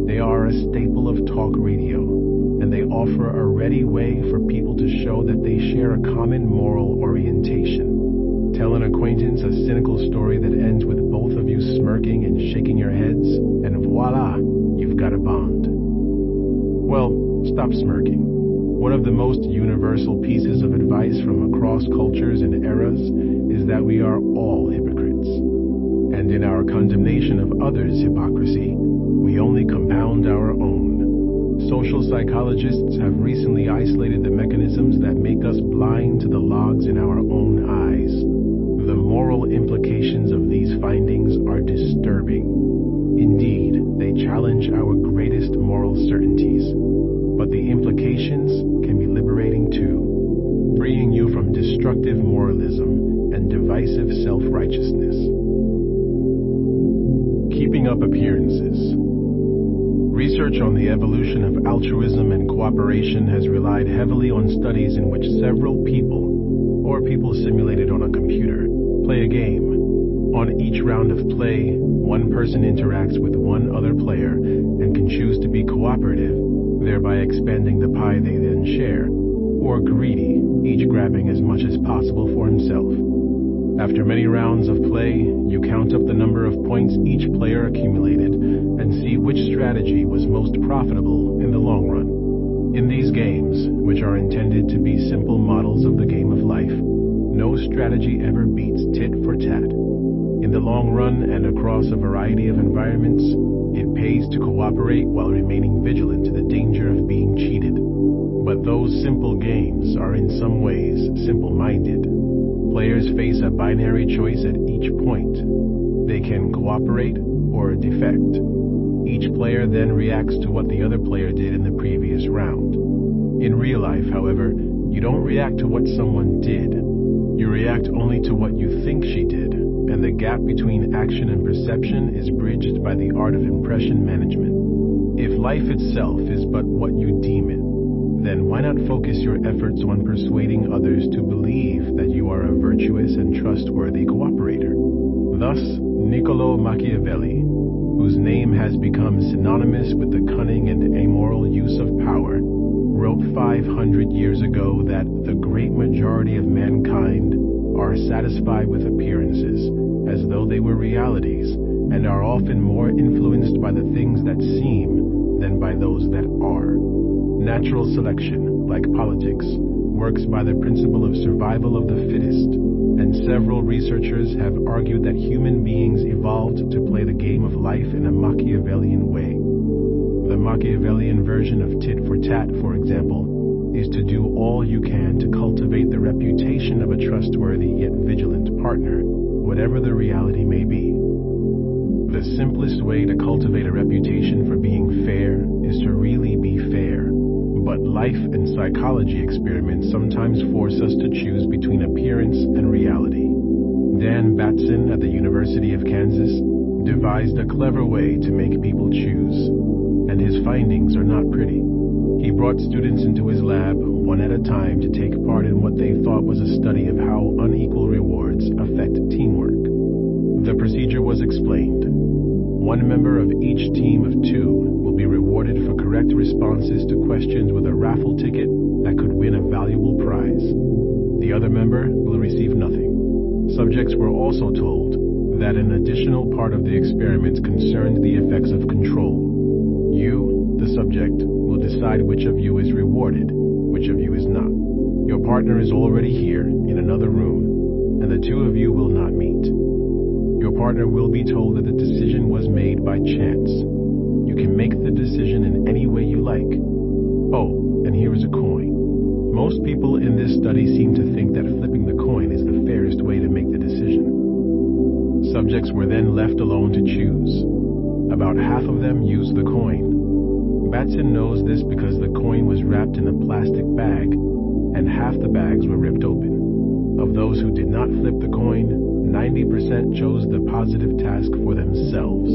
They are a staple of talk radio, and they offer a ready way for people to show that they share a common moral orientation. Tell an acquaintance a cynical story that ends with both of you smirking and shaking your heads, and voila, you've got a bond. Well, stop smirking. One of the most universal pieces of advice from across cultures and eras is that we are all hypocrites. And in our condemnation of others' hypocrisy, we only compound our own. Social psychologists have recently isolated the mechanisms that make us blind to the logs in our own eyes. The moral implications of these findings are disturbing. Indeed, they challenge our greatest moral certainties. But the implications can be liberating too, freeing you from destructive moralism and divisive self-righteousness. Keeping up appearances. Research on the evolution of altruism and cooperation has relied heavily on studies in which several people, or people simulated on a computer, play a game. On each round of play, one person interacts with one other player and can choose to be cooperative, thereby expanding the pie they then share, or greedy, each grabbing as much as possible for himself. After many rounds of play, you count up the number of points each player accumulated and see which strategy was most profitable in the long run. In these games, which are intended to be simple models of the game of life, no strategy ever beats tit for tat. In the long run and across a variety of environments, it pays to cooperate while remaining vigilant to the danger of being cheated. But those simple games are in some ways simple-minded. Players face a binary choice at each point. They can cooperate or defect. Each player then reacts to what the other player did in the previous round. In real life, however, you don't react to what someone did. You react only to what you think she did, and the gap between action and perception is bridged by the art of impression management. If life itself is but what you deem it, then why not focus your efforts on persuading others to believe that you are a virtuous and trustworthy cooperator? Thus, Niccolò Machiavelli, whose name has become synonymous with the cunning and amoral use of power, wrote 500 years ago that the great majority of mankind are satisfied with appearances as though they were realities, and are often more influenced by the things that seem than by those that are. Natural selection, like politics, works by the principle of survival of the fittest, and several researchers have argued that human beings evolved to play the game of life in a Machiavellian way. The Machiavellian version of tit for tat, for example, is to do all you can to cultivate the reputation of a trustworthy yet vigilant partner, whatever the reality may be. The simplest way to cultivate a reputation for being fair is to really be fair. But life and psychology experiments sometimes force us to choose between appearance and reality. Dan Batson at the University of Kansas devised a clever way to make people choose, and his findings are not pretty. He brought students into his lab one at a time to take part in what they thought was a study of how unequal rewards affect teamwork. The procedure was explained. One member of each team of two will be rewarded for correct responses to questions with a raffle ticket that could win a valuable prize. The other member will receive nothing. Subjects were also told that an additional part of the experiment concerned the effects of control. You, the subject, will decide which of you is rewarded, which of you is not. Your partner is already here in another room, and the two of you will not meet. Your partner will be told that the decision was made by chance. You can make the decision in any way you like. Oh, and here is a coin. Most people in this study seem to think that flipping the coin is the fairest way to make the decision. Subjects were then left alone to choose. About half of them used the coin. Batson knows this because the coin was wrapped in a plastic bag, and half the bags were ripped open. Of those who did not flip the coin, 90% chose the positive task for themselves.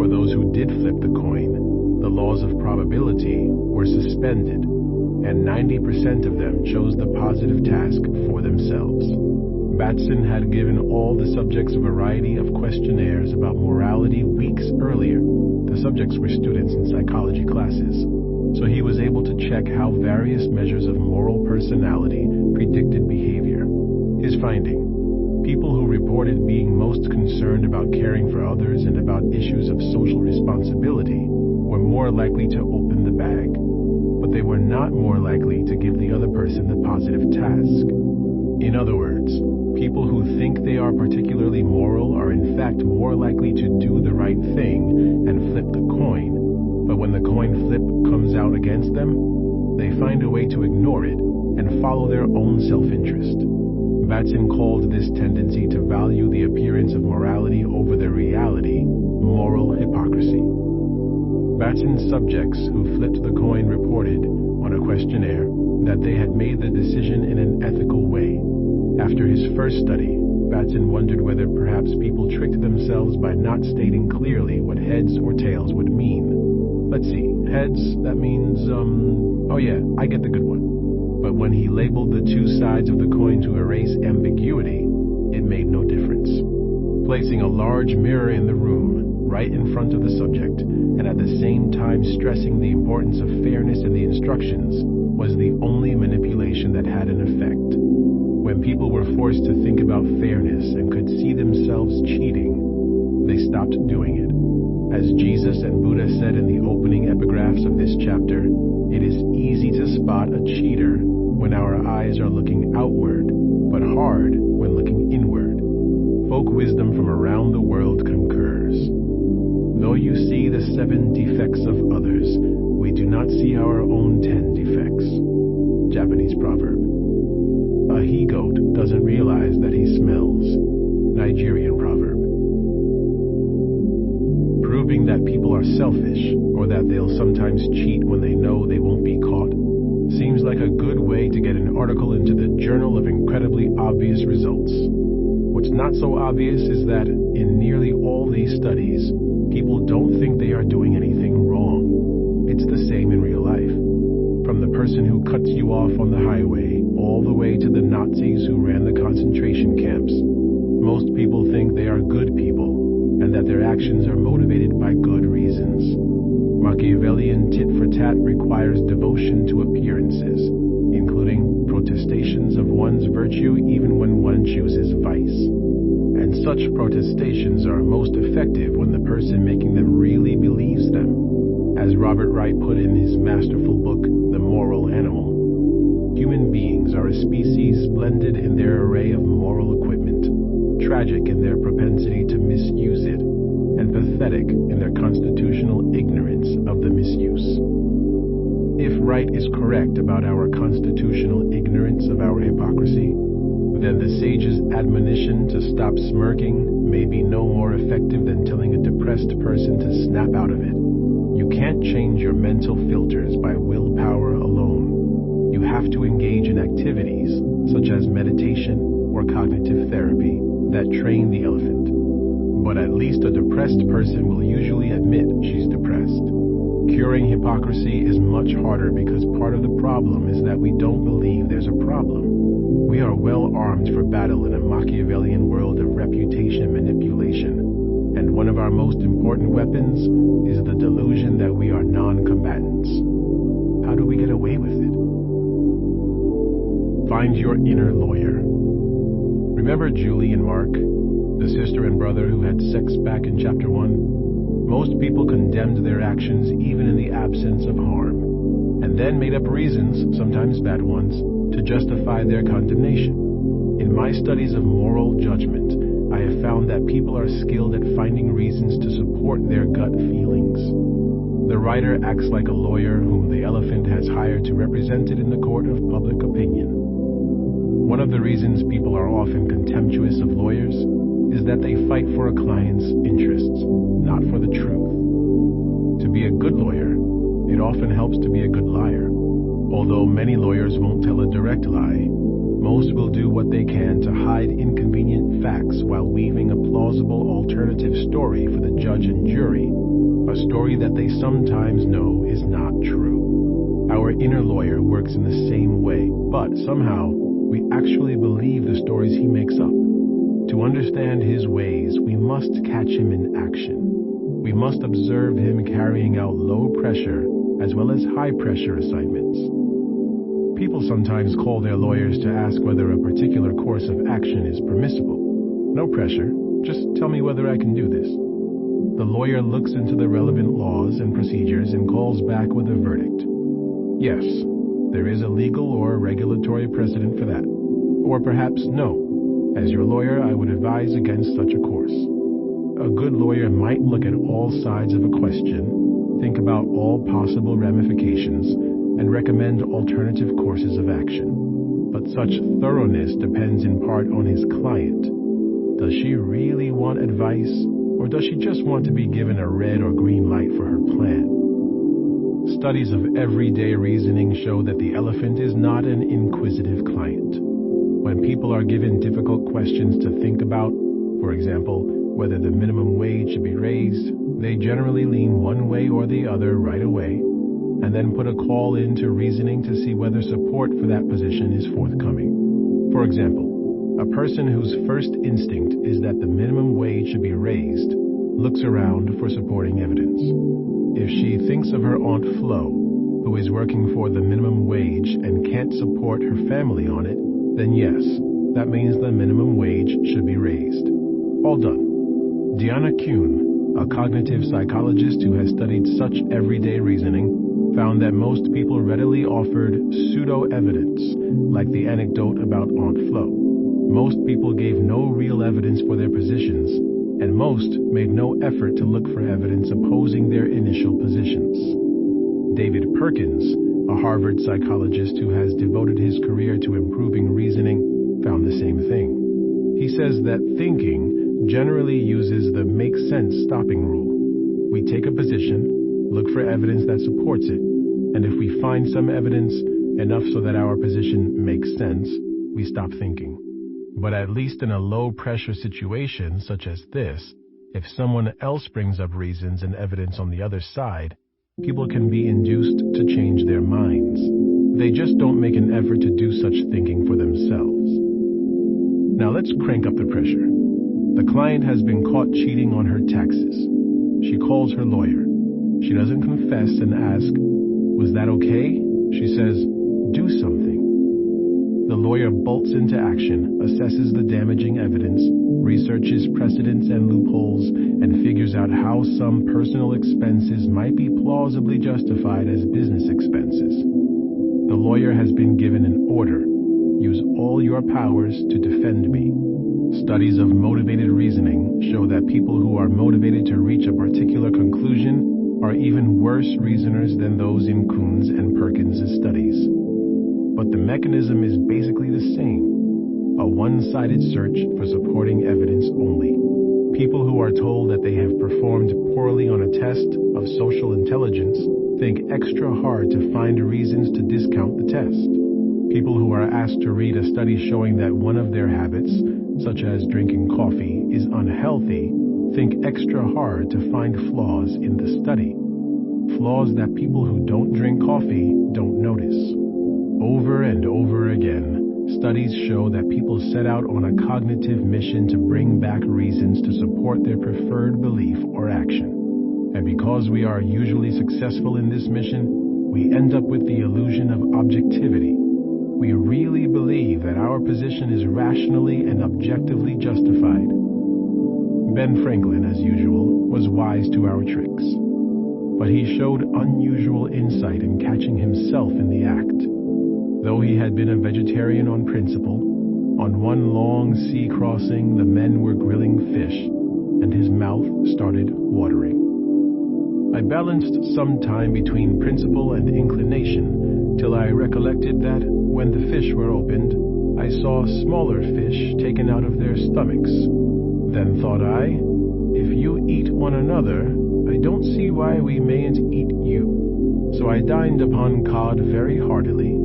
For those who did flip the coin, the laws of probability were suspended, and 90% of them chose the positive task for themselves. Batson had given all the subjects a variety of questionnaires about morality weeks earlier. The subjects were students in psychology classes, so he was able to check how various measures of moral personality predicted behavior. His finding: People who reported being most concerned about caring for others and about issues of social responsibility were more likely to open the bag, but they were not more likely to give the other person the positive task. In other words, people who think they are particularly moral are in fact more likely to do the right thing and flip the coin, but when the coin flip comes out against them, they find a way to ignore it and follow their own self-interest. Batson called this tendency to value the appearance of morality over the reality moral hypocrisy. Batson's subjects who flipped the coin reported on a questionnaire that they had made the decision in an ethical way. After his first study, Batson wondered whether perhaps people tricked themselves by not stating clearly what heads or tails would mean. Let's see, heads, that means, oh yeah, I get the good one. But when he labeled the two sides of the coin to erase ambiguity, it made no difference. Placing a large mirror in the room, right in front of the subject, and at the same time stressing the importance of fairness in the instructions, was the only manipulation that had an effect. When people were forced to think about fairness and could see themselves cheating, they stopped doing it. As Jesus and Buddha said in the opening epigraphs of this chapter, it is easy to spot a cheater when our eyes are looking outward, but hard when looking inward. Folk wisdom from around the world concurs. Though you see the 7 defects of others, we do not see our own 10 defects. Japanese proverb. A he-goat doesn't realize that he smells. Nigerian proverb. Proving that people are selfish, or that they'll sometimes cheat when they know they won't be caught, seems like a good way to get an article into the Journal of Incredibly Obvious Results. What's not so obvious is that in nearly all these studies, people don't think they are doing anything wrong. It's the same in real life. From the person who cuts you off on the highway, all the way to the Nazis who ran the concentration camps, most people think they are good people, and that their actions are motivated by good reasons. Machiavellian tit-for-tat requires devotion to appearances, including protestations of one's virtue even when one chooses vice. And such protestations are most effective when the person making them really believes them. As Robert Wright put in his masterful book, The Moral Animal, human beings are a species splendid in their array of moral equipment, tragic in their propensity to misuse it, and pathetic in their constitutional ignorance of the misuse. If Wright is correct about our constitutional ignorance of our hypocrisy, then the sage's admonition to stop smirking may be no more effective than telling a depressed person to snap out of it. You can't change your mental filters by willpower alone. You have to engage in activities, such as meditation or cognitive therapy, that train the elephant. But at least a depressed person will usually admit she's depressed. Curing hypocrisy is much harder because part of the problem is that we don't believe there's a problem. We are well armed for battle in a Machiavellian world of reputation manipulation, and one of our most important weapons is the delusion that we are non-combatants. How do we get away with it? Find your inner lawyer. Remember Julie and Mark, the sister and brother who had sex back in chapter 1? Most people condemned their actions even in the absence of harm, and then made up reasons, sometimes bad ones, to justify their condemnation. In my studies of moral judgment, I have found that people are skilled at finding reasons to support their gut feelings. The writer acts like a lawyer whom the elephant has hired to represent it in the court of public opinion. One of the reasons people are often contemptuous of lawyers is that they fight for a client's interests, not for the truth. To be a good lawyer, it often helps to be a good liar. Although many lawyers won't tell a direct lie, most will do what they can to hide inconvenient facts while weaving a plausible alternative story for the judge and jury, a story that they sometimes know is not true. Our inner lawyer works in the same way, but somehow we actually believe the stories he makes up. To understand his ways, we must catch him in action. We must observe him carrying out low-pressure as well as high-pressure assignments. People sometimes call their lawyers to ask whether a particular course of action is permissible. No pressure. Just tell me whether I can do this. The lawyer looks into the relevant laws and procedures and calls back with a verdict. Yes, there is a legal or regulatory precedent for that. Or perhaps no. As your lawyer, I would advise against such a course. A good lawyer might look at all sides of a question, think about all possible ramifications, and recommend alternative courses of action. But such thoroughness depends in part on his client. Does she really want advice, or does she just want to be given a red or green light for her plan? Studies of everyday reasoning show that the elephant is not an inquisitive client. When people are given difficult questions to think about, for example, whether the minimum wage should be raised, they generally lean one way or the other right away, and then put a call into reasoning to see whether support for that position is forthcoming. For example, a person whose first instinct is that the minimum wage should be raised looks around for supporting evidence. If she thinks of her Aunt Flo, who is working for the minimum wage and can't support her family on it, then yes, that means the minimum wage should be raised. All done. Deanna Kuhn, a cognitive psychologist who has studied such everyday reasoning, found that most people readily offered pseudo-evidence, like the anecdote about Aunt Flo. Most people gave no real evidence for their positions, and most made no effort to look for evidence opposing their initial positions. David Perkins, a Harvard psychologist who has devoted his career to improving reasoning, found the same thing. He says that thinking generally uses the make sense stopping rule. We take a position, look for evidence that supports it, and if we find some evidence, enough so that our position makes sense, we stop thinking. But at least in a low-pressure situation such as this, if someone else brings up reasons and evidence on the other side, people can be induced to change their minds. They just don't make an effort to do such thinking for themselves. Now let's crank up the pressure. The client has been caught cheating on her taxes. She calls her lawyer. She doesn't confess and ask, "Was that okay?" She says, "Do something." The lawyer bolts into action, assesses the damaging evidence, researches precedents and loopholes, and figures out how some personal expenses might be plausibly justified as business expenses. The lawyer has been given an order. Use all your powers to defend me. Studies of motivated reasoning show that people who are motivated to reach a particular conclusion are even worse reasoners than those in Kuhn's and Perkins' studies. But the mechanism is basically the same, a one-sided search for supporting evidence only. People who are told that they have performed poorly on a test of social intelligence think extra hard to find reasons to discount the test. People who are asked to read a study showing that one of their habits, such as drinking coffee, is unhealthy, think extra hard to find flaws in the study. Flaws that people who don't drink coffee don't notice. Over and over again, studies show that people set out on a cognitive mission to bring back reasons to support their preferred belief or action. And because we are usually successful in this mission, we end up with the illusion of objectivity. We really believe that our position is rationally and objectively justified. Ben Franklin, as usual, was wise to our tricks. But he showed unusual insight in catching himself in the act. Though he had been a vegetarian on principle, on one long sea crossing the men were grilling fish, and his mouth started watering. I balanced some time between principle and inclination, till I recollected that, when the fish were opened, I saw smaller fish taken out of their stomachs. Then thought I, if you eat one another, I don't see why we mayn't eat you. So I dined upon cod very heartily,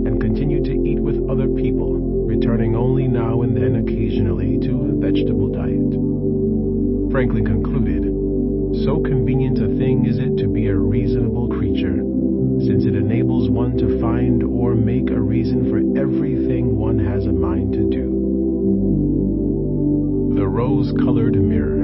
and continued to eat with other people, returning only now and then occasionally to a vegetable diet. Franklin concluded, so convenient a thing is it to be a reasonable creature, since it enables one to find or make a reason for everything one has a mind to do. The rose-colored mirror.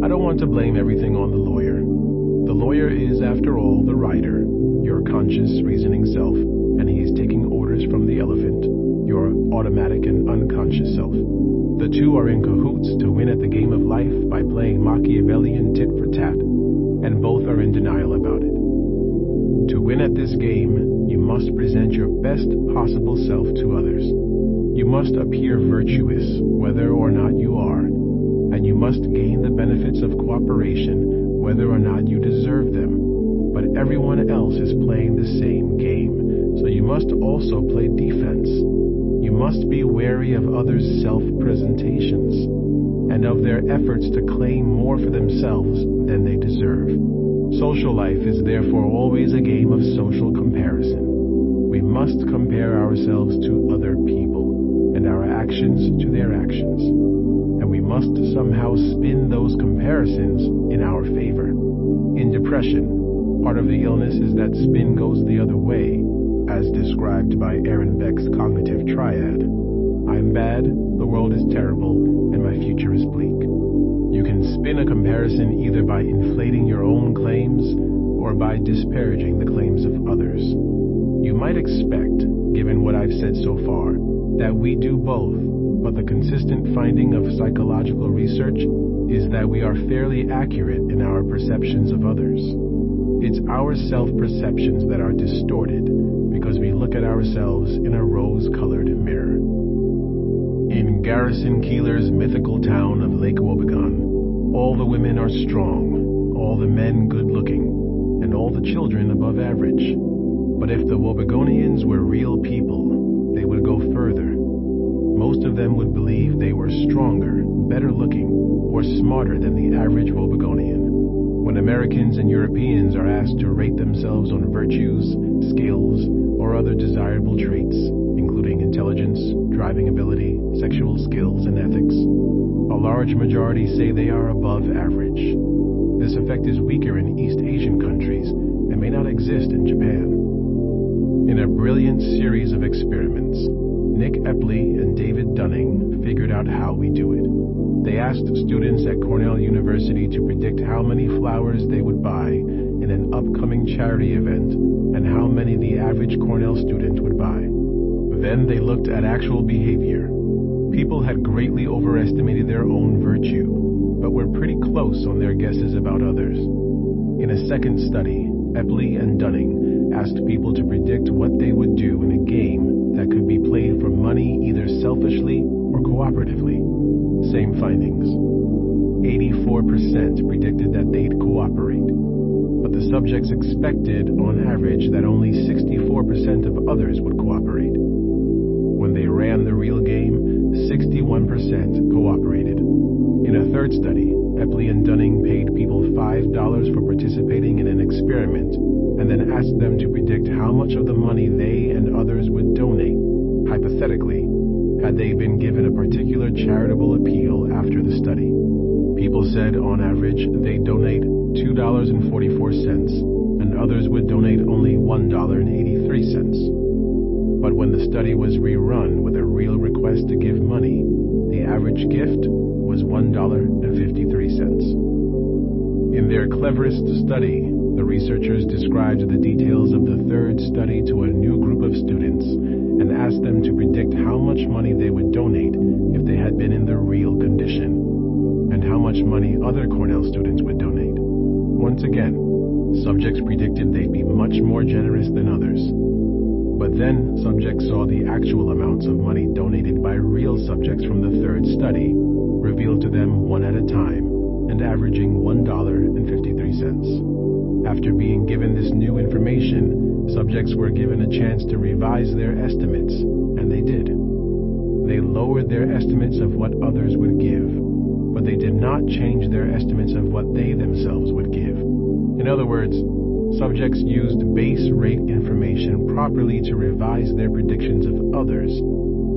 I don't want to blame everything on the lawyer. The lawyer is, after all, the writer, your conscious, reasoning self, and he is taking orders from the elephant, your automatic and unconscious self. The two are in cahoots to win at the game of life by playing Machiavellian tit for tat, and both are in denial about it. To win at this game, you must present your best possible self to others. You must appear virtuous, whether or not you are, and you must gain the benefits of cooperation, whether or not you deserve them. But everyone else is playing the same game, so you must also play defense. You must be wary of others' self-presentations, and of their efforts to claim more for themselves than they deserve. Social life is therefore always a game of social comparison. We must compare ourselves to other people, and our actions to their actions. And we must somehow spin those comparisons in our favor. In depression, part of the illness is that spin goes the other way, as described by Aaron Beck's cognitive triad. I'm bad, the world is terrible, and my future is bleak. You can spin a comparison either by inflating your own claims or by disparaging the claims of others. You might expect, given what I've said so far, that we do both, but the consistent finding of psychological research is that we are fairly accurate in our perceptions of others. It's our self-perceptions that are distorted because we look at ourselves in a rose-colored mirror. In Garrison Keillor's mythical town of Lake Wobegon, all the women are strong, all the men good-looking, and all the children above average. But if the Wobegonians were real people, they would go further. Most of them would believe they were stronger, better-looking, or smarter than the average Wobegonian. When Americans and Europeans are asked to rate themselves on virtues, skills, or other desirable traits, including intelligence, driving ability, sexual skills, and ethics, a large majority say they are above average. This effect is weaker in East Asian countries and may not exist in Japan. In a brilliant series of experiments, Nick Epley and David Dunning figured out how we do it. They asked students at Cornell University to predict how many flowers they would buy in an upcoming charity event and how many the average Cornell student would buy. Then they looked at actual behavior. People had greatly overestimated their own virtue, but were pretty close on their guesses about others. In a second study, Epley and Dunning asked people to predict what they would do in a game that could be played for money either selfishly or cooperatively. Same findings. 84% predicted that they'd cooperate, but the subjects expected, on average, that only 64% of others would cooperate. When they ran the real game, 61% cooperated. In a third study, Epley and Dunning paid people $5 for participating in an experiment and then asked them to predict how much of the money they and others would donate, hypothetically, had they been given a particular charitable appeal after the study. People said, on average, they'd donate $2.44, and others would donate only $1.83. But when the study was rerun with a real request to give money, the average gift was $1.53. In their cleverest study, the researchers described the details of the third study to a new group of students and asked them to predict how much money they would donate if they had been in the real condition, and how much money other Cornell students would donate. Once again, subjects predicted they'd be much more generous than others. But then subjects saw the actual amounts of money donated by real subjects from the third study, revealed to them one at a time, and averaging $1.53. After being given this new information, subjects were given a chance to revise their estimates, and they did. They lowered their estimates of what others would give, but they did not change their estimates of what they themselves would give. In other words, subjects used base rate information properly to revise their predictions of others,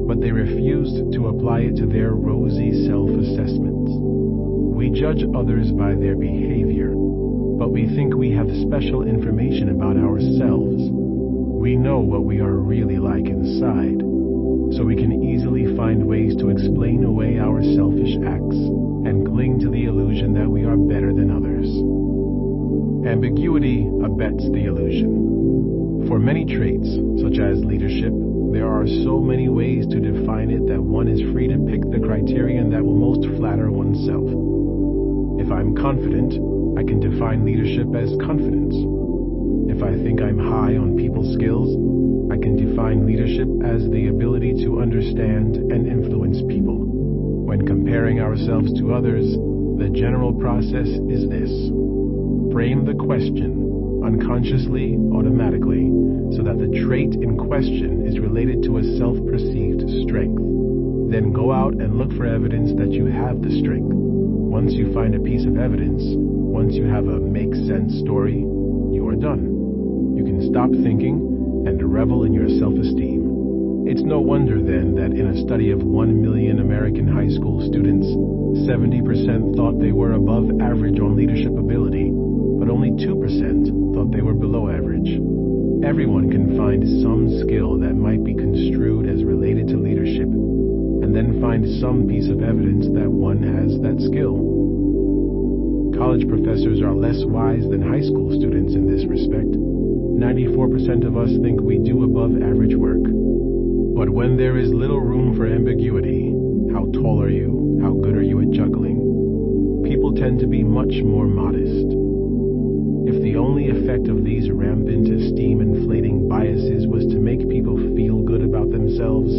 but they refused to apply it to their rosy self-assessments. We judge others by their behavior, but we think we have special information about ourselves. We know what we are really like inside, so we can easily find ways to explain away our selfish acts and cling to the illusion that we are better than others. Ambiguity abets the illusion. For many traits, such as leadership, There are so many ways to define it that one is free to pick the criterion that will most flatter oneself. If I'm confident, I can define leadership as confidence. If I think I'm high on people skills, I can define leadership as the ability to understand and influence people. When comparing ourselves to others, the general process is this. Frame the question, unconsciously, automatically, so that the trait in question is related to a self-perceived strength. Then go out and look for evidence that you have the strength. Once you find a piece of evidence, once you have a make-sense story, you are done. You can stop thinking and revel in your self-esteem. It's no wonder then that in a study of 1 million American high school students, 70% thought they were above average on leadership ability, but only 2% thought they were below average. Everyone can find some skill that might be construed as related to leadership, and then find some piece of evidence that one has that skill. College professors are less wise than high school students in this respect. 94% of us think we do above average work. But when there is little room for ambiguity, how tall are you? How good are you at juggling? People tend to be much more modest. If the only effect of these rampant esteem-inflating biases was to make people feel good about themselves,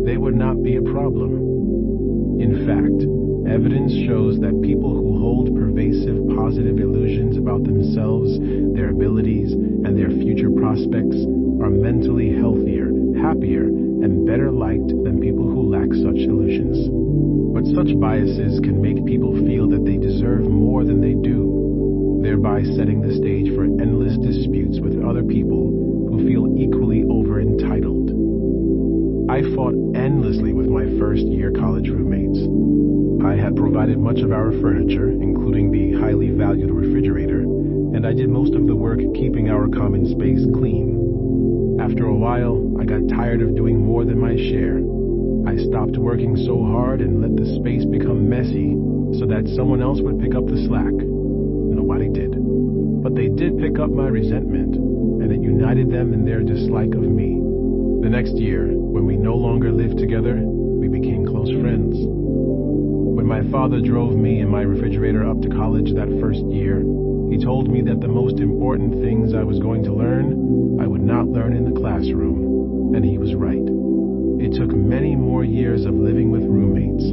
they would not be a problem. In fact, evidence shows that people who hold pervasive positive illusions about themselves, their abilities, and their future prospects are mentally healthier, happier, and better liked than people who lack such illusions. But such biases can make people feel that they deserve more than they do, thereby setting the stage for endless disputes with other people who feel equally over-entitled. I fought endlessly with my first-year college roommates. I had provided much of our furniture, including the highly valued refrigerator, and I did most of the work keeping our common space clean. After a while, I got tired of doing more than my share. I stopped working so hard and let the space become messy so that someone else would pick up the slack. Nobody did. But they did pick up my resentment, and it united them in their dislike of me. The next year, when we no longer lived together, we became close friends. When my father drove me and my refrigerator up to college that first year, he told me that the most important things I was going to learn, I would not learn in the classroom, and he was right. It took many more years of living with roommates,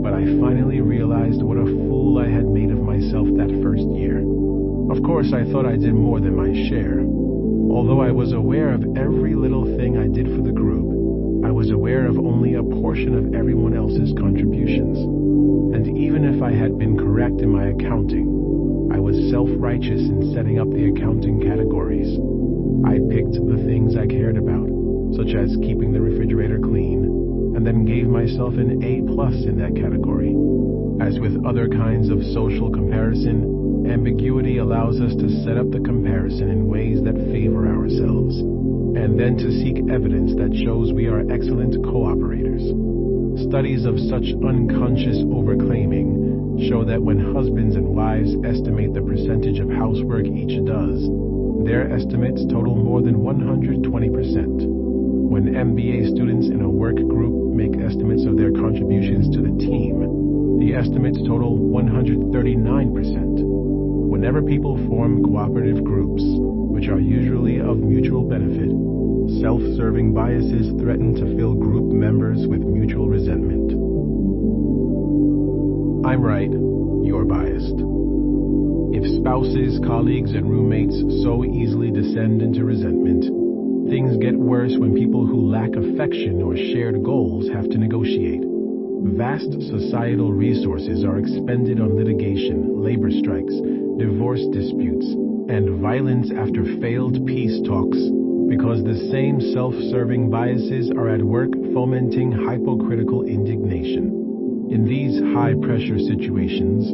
but I finally realized what a fool I had made of myself that first year. Of course, I thought I did more than my share. Although I was aware of every little thing I did for the group, I was aware of only a portion of everyone else's contributions. And even if I had been correct in my accounting, I was self-righteous in setting up the accounting categories. I picked the things I cared about, such as keeping the refrigerator clean, and then gave myself an A+ in that category. As with other kinds of social comparison, ambiguity allows us to set up the comparison in ways that favor ourselves, and then to seek evidence that shows we are excellent cooperators. Studies of such unconscious overclaiming show that when husbands and wives estimate the percentage of housework each does, their estimates total more than 120%. When MBA students in a work group make estimates of their contributions to the team, the estimates total 139%. Whenever people form cooperative groups, which are usually of mutual benefit, self-serving biases threaten to fill group members with mutual resentment. I'm right, you're biased. If spouses, colleagues, and roommates so easily descend into resentment, things get worse when people who lack affection or shared goals have to negotiate. Vast societal resources are expended on litigation, labor strikes, divorce disputes, and violence after failed peace talks because the same self-serving biases are at work fomenting hypocritical indignation. In these high-pressure situations,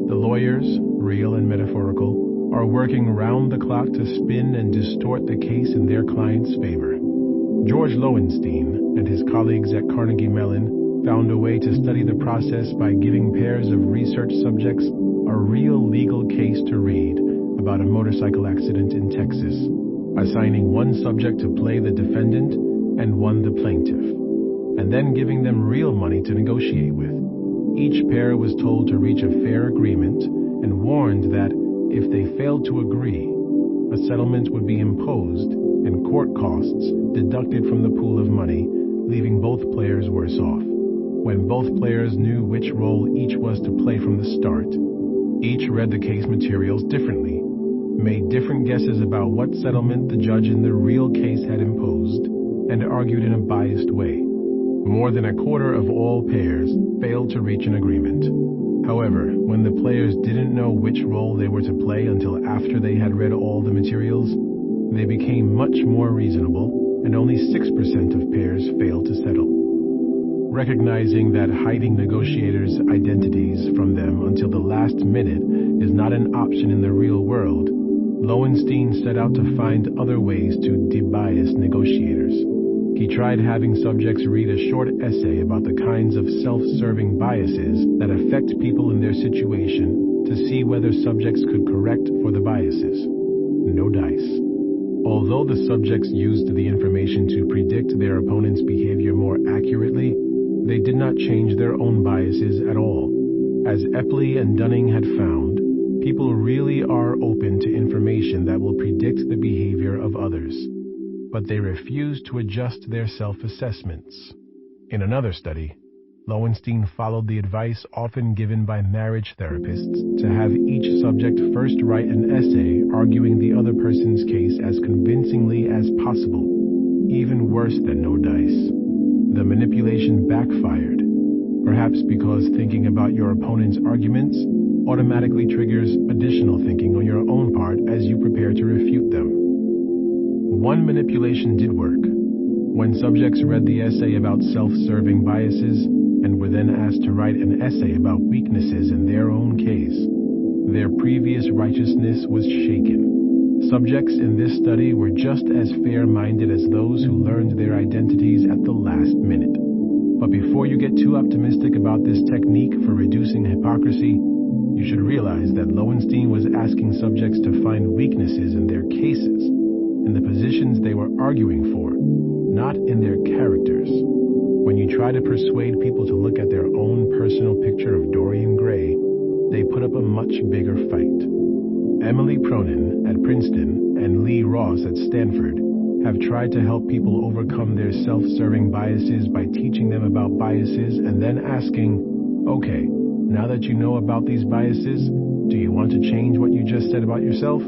the lawyers, real and metaphorical, are working round the clock to spin and distort the case in their client's favor. George Lowenstein and his colleagues at Carnegie Mellon found a way to study the process by giving pairs of research subjects a real legal case to read about a motorcycle accident in Texas, assigning one subject to play the defendant and one the plaintiff, and then giving them real money to negotiate with. Each pair was told to reach a fair agreement and warned that if they failed to agree, a settlement would be imposed and court costs deducted from the pool of money, leaving both players worse off. When both players knew which role each was to play from the start, each read the case materials differently, made different guesses about what settlement the judge in the real case had imposed, and argued in a biased way. More than a quarter of all pairs failed to reach an agreement. However, when the players didn't know which role they were to play until after they had read all the materials, they became much more reasonable, and only 6% of pairs failed to settle. Recognizing that hiding negotiators' identities from them until the last minute is not an option in the real world, Lowenstein set out to find other ways to debias negotiators. He tried having subjects read a short essay about the kinds of self-serving biases that affect people in their situation to see whether subjects could correct for the biases. No dice. Although the subjects used the information to predict their opponent's behavior more accurately, they did not change their own biases at all. As Epley and Dunning had found, people really are open to information that will predict the behavior of others, but they refuse to adjust their self-assessments. In another study, Lowenstein followed the advice often given by marriage therapists to have each subject first write an essay arguing the other person's case as convincingly as possible, even worse than no dice. The manipulation backfired, perhaps because thinking about your opponent's arguments automatically triggers additional thinking on your own part as you prepare to refute them. One manipulation did work. When subjects read the essay about self-serving biases and were then asked to write an essay about weaknesses in their own case, their previous righteousness was shaken. Subjects in this study were just as fair-minded as those who learned their identities at the last minute. But before you get too optimistic about this technique for reducing hypocrisy, you should realize that Lowenstein was asking subjects to find weaknesses in their cases, in the positions they were arguing for, not in their characters. When you try to persuade people to look at their own personal picture of Dorian Gray, they put up a much bigger fight. Emily Cronin at Princeton and Lee Ross at Stanford have tried to help people overcome their self-serving biases by teaching them about biases and then asking, okay, now that you know about these biases, do you want to change what you just said about yourself?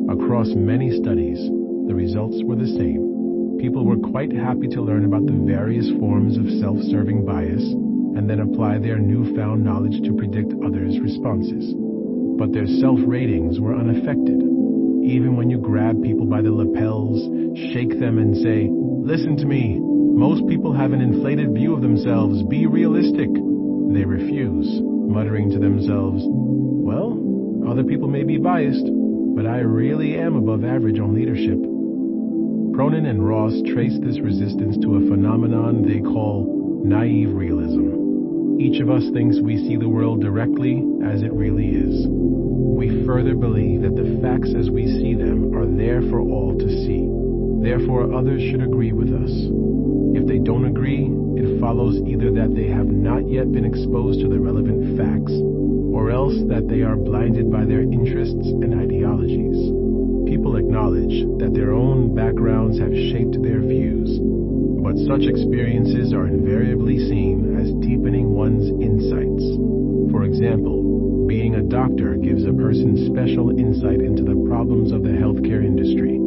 Across many studies, the results were the same. People were quite happy to learn about the various forms of self-serving bias and then apply their newfound knowledge to predict others' responses. But their self-ratings were unaffected. Even when you grab people by the lapels, shake them and say, listen to me, most people have an inflated view of themselves, be realistic. They refuse, muttering to themselves, well, other people may be biased, but I really am above average on leadership. Cronin and Ross trace this resistance to a phenomenon they call naive realism. Each of us thinks we see the world directly as it really is. We further believe that the facts as we see them are there for all to see. Therefore, others should agree with us. If they don't agree, it follows either that they have not yet been exposed to the relevant facts, or else that they are blinded by their interests and ideologies. People acknowledge that their own backgrounds have shaped their views, but such experiences are invariably seen as deepening one's insights. For example, being a doctor gives a person special insight into the problems of the healthcare industry,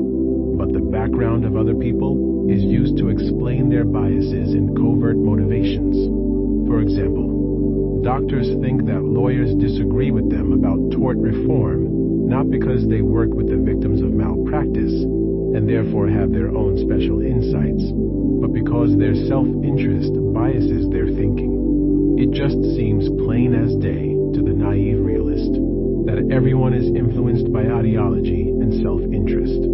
but the background of other people is used to explain their biases and covert motivations. For example, doctors think that lawyers disagree with them about tort reform, not because they work with the victims of malpractice and therefore have their own special insights, but because their self-interest biases their thinking. It just seems plain as day to the naive realist that everyone is influenced by ideology and self-interest.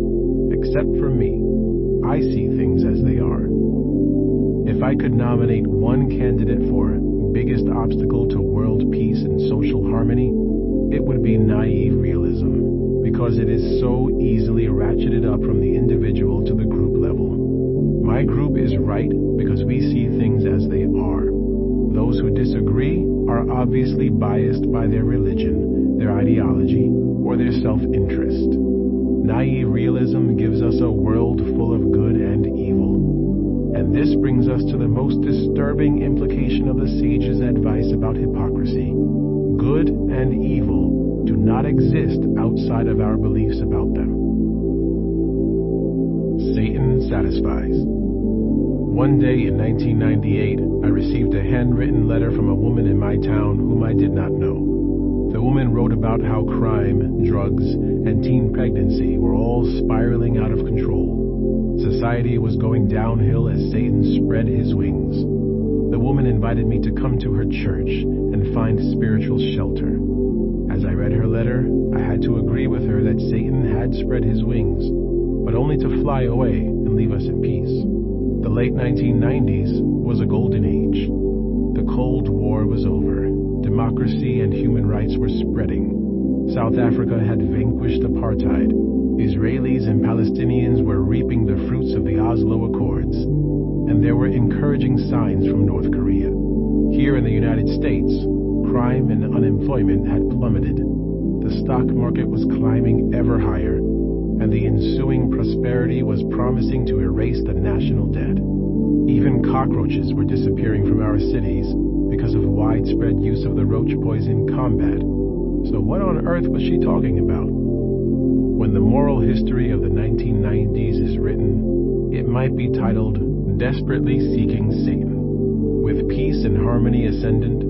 Except for me, I see things as they are. If I could nominate one candidate for biggest obstacle to world peace and social harmony, it would be naive realism, because it is so easily ratcheted up from the individual to the group level. My group is right because we see things as they are. Those who disagree are obviously biased by their religion, their ideology, or their self-interest. Naive realism gives us a world full of good and evil. And this brings us to the most disturbing implication of the sage's advice about hypocrisy. Good and evil do not exist outside of our beliefs about them. Satan satisfies. One day in 1998, I received a handwritten letter from a woman in my town whom I did not know. The woman wrote about how crime, drugs, and teen pregnancy were all spiraling out of control. Society was going downhill as Satan spread his wings. The woman invited me to come to her church and find spiritual shelter. As I read her letter, I had to agree with her that Satan had spread his wings, but only to fly away and leave us in peace. The late 1990s was a golden age. The Cold War was over. Democracy and human rights were spreading. South Africa had vanquished apartheid. Israelis and Palestinians were reaping the fruits of the Oslo Accords. And there were encouraging signs from North Korea. Here in the United States, crime and unemployment had plummeted. The stock market was climbing ever higher, and the ensuing prosperity was promising to erase the national debt. Even cockroaches were disappearing from our cities because of widespread use of the roach poison combat. So what on earth was she talking about? When the moral history of the 1990s is written, it might be titled Desperately Seeking Satan. With peace and harmony ascendant,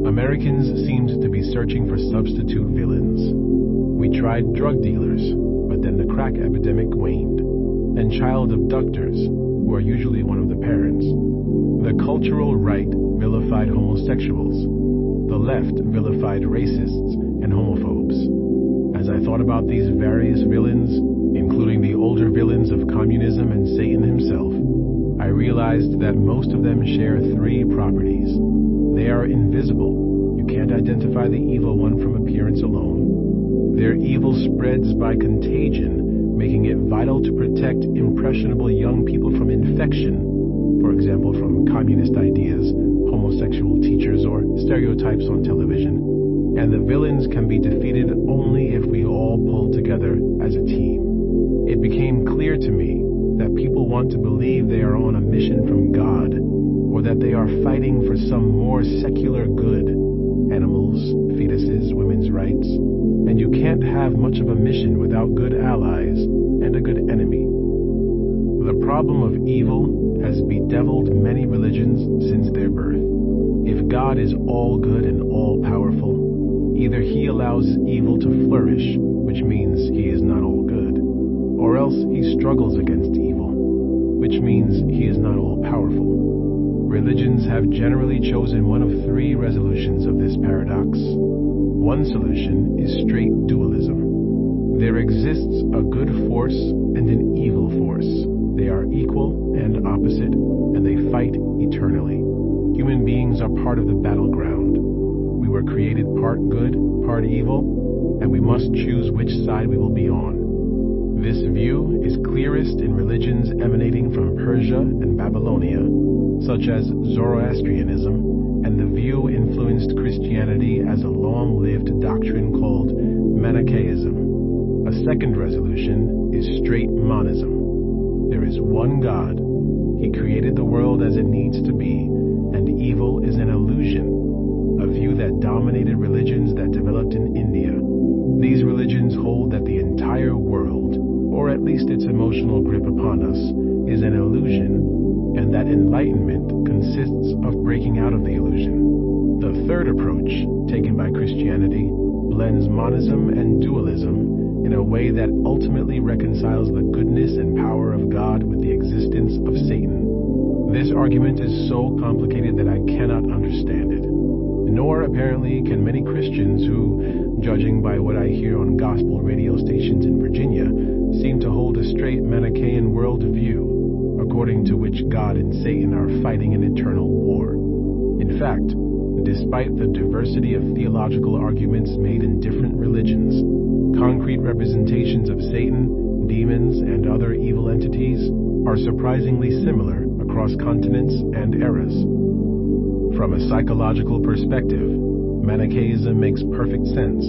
Americans seemed to be searching for substitute villains. We tried drug dealers, but then the crack epidemic waned, and child abductors, who are usually one of the parents. The cultural right vilified homosexuals. The left vilified racists and homophobes. As I thought about these various villains, including the older villains of communism and Satan himself, I realized that most of them share three properties. They are invisible. You can't identify the evil one from appearance alone. Their evil spreads by contagion, making it vital to protect impressionable young people from infection, for example, from communist ideas, homosexual teachers, or stereotypes on television. And the villains can be defeated only if we all pull together as a team. It became clear to me that people want to believe they are on a mission from God, or that they are fighting for some more secular good, animals, fetuses, women's rights, and you can't have much of a mission without good allies and a good enemy. The problem of evil has bedeviled many religions since their birth. If God is all good and all powerful, either he allows evil to flourish, which means he is not all good, or else he struggles against evil, which means he is not all powerful. Religions have generally chosen one of three resolutions of this paradox. One solution is straight dualism. There exists a good force and an evil force. They are equal and opposite, and they fight eternally. Human beings are part of the battleground. We were created part good, part evil, and we must choose which side we will be on. This view is clearest in religions emanating from Persia and Babylonia, such as Zoroastrianism, and the view influenced Christianity as a long-lived doctrine called Manichaeism. A second resolution is straight monism. There is one God. He created the world as it needs to be, and evil is an illusion, a view that dominated religions that developed in India. These religions hold that the entire world, or at least its emotional grip upon us, is an illusion, and that enlightenment consists of breaking out of the illusion. The third approach, taken by Christianity, blends monism and dualism in a way that ultimately reconciles the goodness and power of God with the existence of Satan. This argument is so complicated that I cannot understand it. Nor, apparently, can many Christians who, judging by what I hear on gospel radio stations in Virginia, seem to hold a straight Manichaean worldview, according to which God and Satan are fighting an eternal war. In fact, despite the diversity of theological arguments made in different religions, concrete representations of Satan demons, and other evil entities are surprisingly similar across continents and eras. From a psychological perspective, Manichaeism makes perfect sense.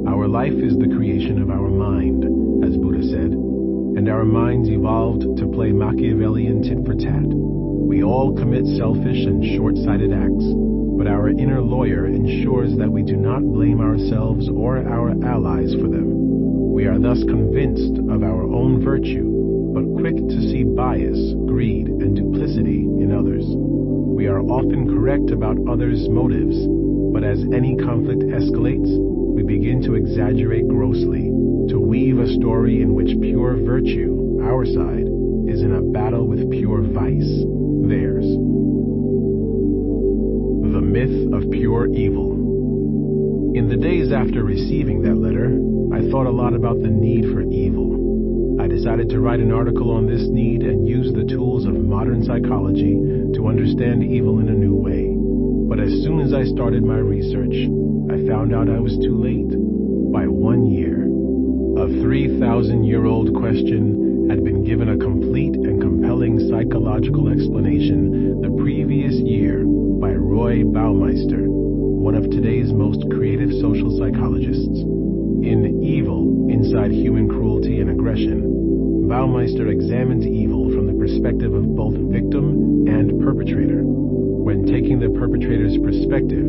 Our life is the creation of our mind, as Buddha said, and our minds evolved to play Machiavellian tit-for-tat. We all commit selfish and short-sighted acts, but our inner lawyer ensures that we do not blame ourselves or our allies for them. We are thus convinced of our own virtue, but quick to see bias, greed, and duplicity in others. We are often correct about others' motives, but as any conflict escalates, we begin to exaggerate grossly, to weave a story in which pure virtue, our side, is in a battle with pure vice, theirs. The myth of pure evil. In the days after receiving that letter, I thought a lot about the need for evil. I decided to write an article on this need and use the tools of modern psychology to understand evil in a new way. But as soon as I started my research, I found out I was too late. By 1 year. A 3,000-year-old question had been given a complete and compelling psychological explanation the previous year by Roy Baumeister, one of today's most creative social psychologists. In Evil, Inside Human Cruelty and Aggression, Baumeister examines evil from the perspective of both victim and perpetrator. When taking the perpetrator's perspective,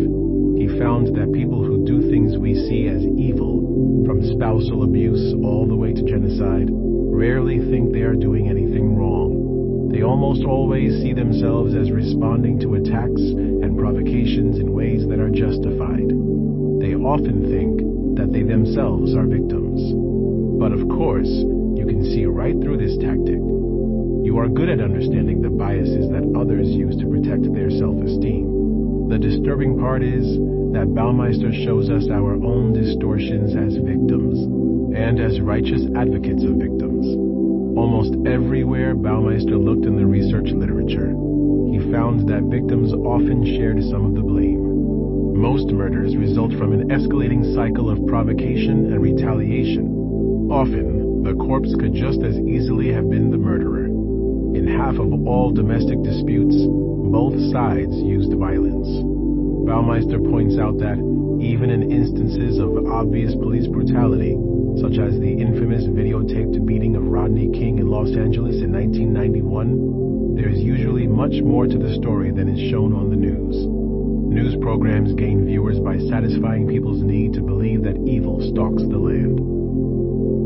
he found that people who do things we see as evil, from spousal abuse all the way to genocide, rarely think they are doing anything wrong. They almost always see themselves as responding to attacks and provocations in ways that are justified. They often think that they themselves are victims. But of course, you can see right through this tactic. You are good at understanding the biases that others use to protect their self-esteem. The disturbing part is that Baumeister shows us our own distortions as victims, and as righteous advocates of victims. Almost everywhere Baumeister looked in the research literature, he found that victims often shared some of the blame. Most murders result from an escalating cycle of provocation and retaliation. Often, the corpse could just as easily have been the murderer. In half of all domestic disputes, both sides used violence. Baumeister points out that even in instances of obvious police brutality, such as the infamous videotaped beating of Rodney King in Los Angeles in 1991, there is usually much more to the story than is shown on the news. News programs gain viewers by satisfying people's need to believe that evil stalks the land.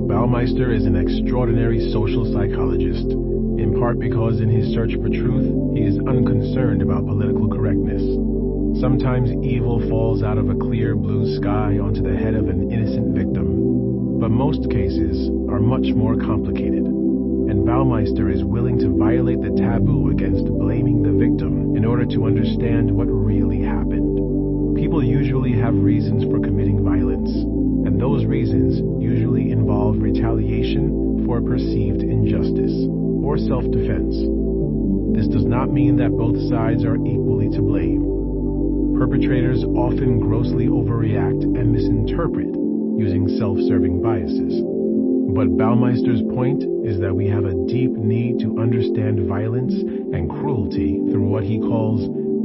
Baumeister is an extraordinary social psychologist, in part because in his search for truth, he is unconcerned about political correctness. Sometimes evil falls out of a clear blue sky onto the head of an innocent victim, but most cases are much more complicated, and Baumeister is willing to violate the taboo against blaming the victim in order to understand what really happened. People usually have reasons for committing violence, and those reasons usually involve retaliation for a perceived injustice or self-defense. This does not mean that both sides are equally to blame. Perpetrators often grossly overreact and misinterpret using self-serving biases. But Baumeister's point is that we have a deep need to understand violence and cruelty through what he calls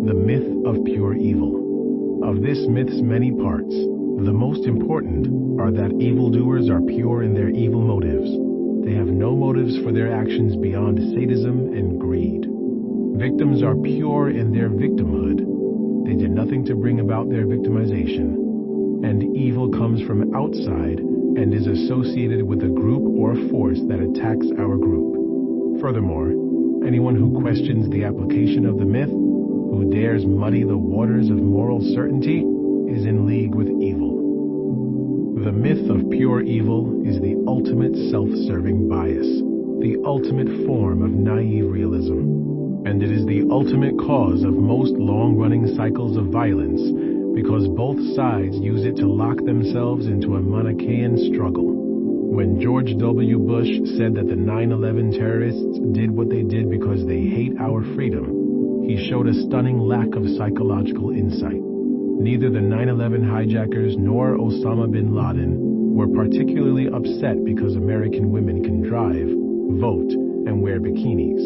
the myth of pure evil. Of this myth's many parts, the most important are that evildoers are pure in their evil motives. They have no motives for their actions beyond sadism and greed. Victims are pure in their victimhood. They did nothing to bring about their victimization. And evil comes from outside and is associated with a group or force that attacks our group. Furthermore, anyone who questions the application of the myth, who dares muddy the waters of moral certainty, is in league with evil. The myth of pure evil is the ultimate self-serving bias, the ultimate form of naive realism, and it is the ultimate cause of most long-running cycles of violence because both sides use it to lock themselves into a Manichaean struggle. When George W. Bush said that the 9/11 terrorists did what they did because they hate our freedom, he showed a stunning lack of psychological insight. Neither the 9/11 hijackers nor Osama bin Laden were particularly upset because American women can drive, vote, and wear bikinis.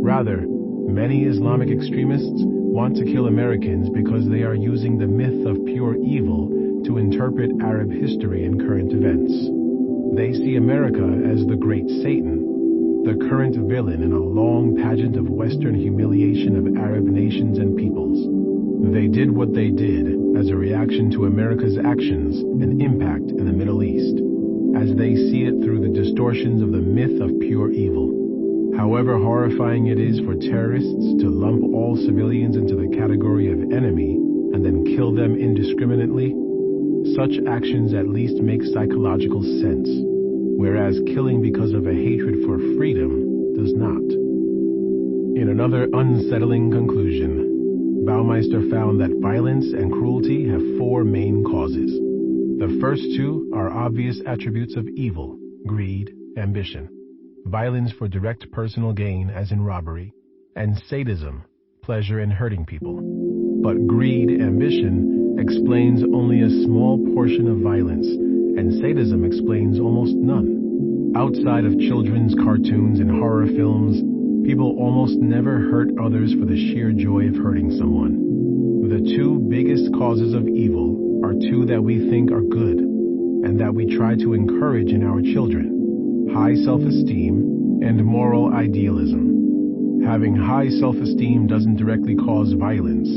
Rather, many Islamic extremists want to kill Americans because they are using the myth of pure evil to interpret Arab history and current events. They see America as the great Satan, the current villain in a long pageant of Western humiliation of Arab nations and peoples. They did what they did as a reaction to America's actions and impact in the Middle East, as they see it through the distortions of the myth of pure evil. However horrifying it is for terrorists to lump all civilians into the category of enemy and then kill them indiscriminately, such actions at least make psychological sense, whereas killing because of a hatred for freedom does not. In another unsettling conclusion, Baumeister found that violence and cruelty have four main causes. The first two are obvious attributes of evil: greed, ambition, violence for direct personal gain as in robbery, and sadism, pleasure in hurting people. But greed, ambition, explains only a small portion of violence, and sadism explains almost none. Outside of children's cartoons and horror films, people almost never hurt others for the sheer joy of hurting someone. The two biggest causes of evil are two that we think are good, and that we try to encourage in our children: high self-esteem and moral idealism. Having high self-esteem doesn't directly cause violence,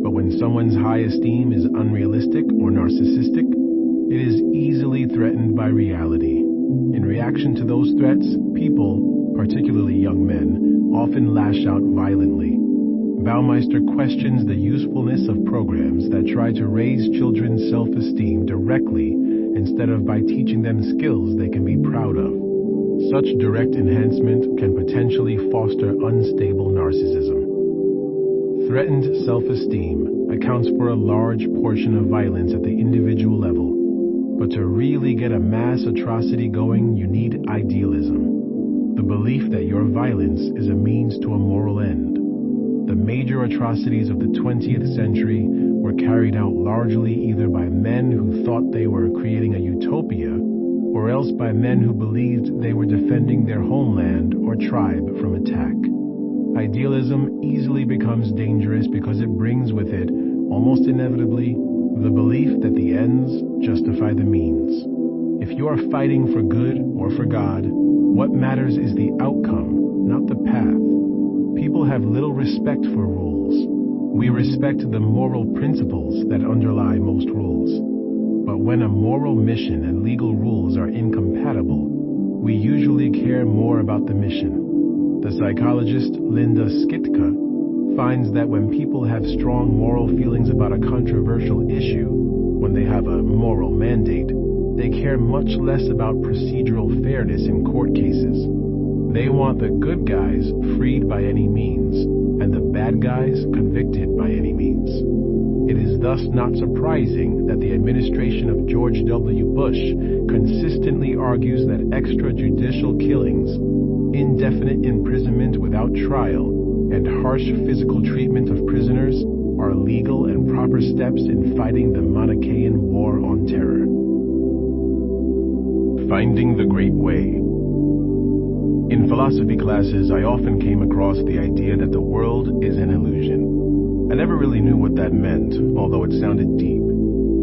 but when someone's high esteem is unrealistic or narcissistic, it is easily threatened by reality. In reaction to those threats, people, particularly young men, often lash out violently. Baumeister questions the usefulness of programs that try to raise children's self-esteem directly instead of by teaching them skills they can be proud of. Such direct enhancement can potentially foster unstable narcissism. Threatened self-esteem accounts for a large portion of violence at the individual level. But to really get a mass atrocity going, you need idealism. The belief that your violence is a means to a moral end. The major atrocities of the 20th century were carried out largely either by men who thought they were creating a utopia, or else by men who believed they were defending their homeland or tribe from attack. Idealism easily becomes dangerous because it brings with it, almost inevitably, the belief that the ends justify the means. If you are fighting for good or for God, what matters is the outcome, not the path. People have little respect for rules. We respect the moral principles that underlie most rules. But when a moral mission and legal rules are incompatible, we usually care more about the mission. The psychologist Linda Skitka finds that when people have strong moral feelings about a controversial issue, when they have a moral mandate, they care much less about procedural fairness in court cases. They want the good guys freed by any means, and the bad guys convicted by any means. It is thus not surprising that the administration of George W. Bush consistently argues that extrajudicial killings, indefinite imprisonment without trial, and harsh physical treatment of prisoners are legal and proper steps in fighting the Manichaean war on terror. Finding the Great Way. In philosophy classes, I often came across the idea that the world is an illusion. I never really knew what that meant, although it sounded deep.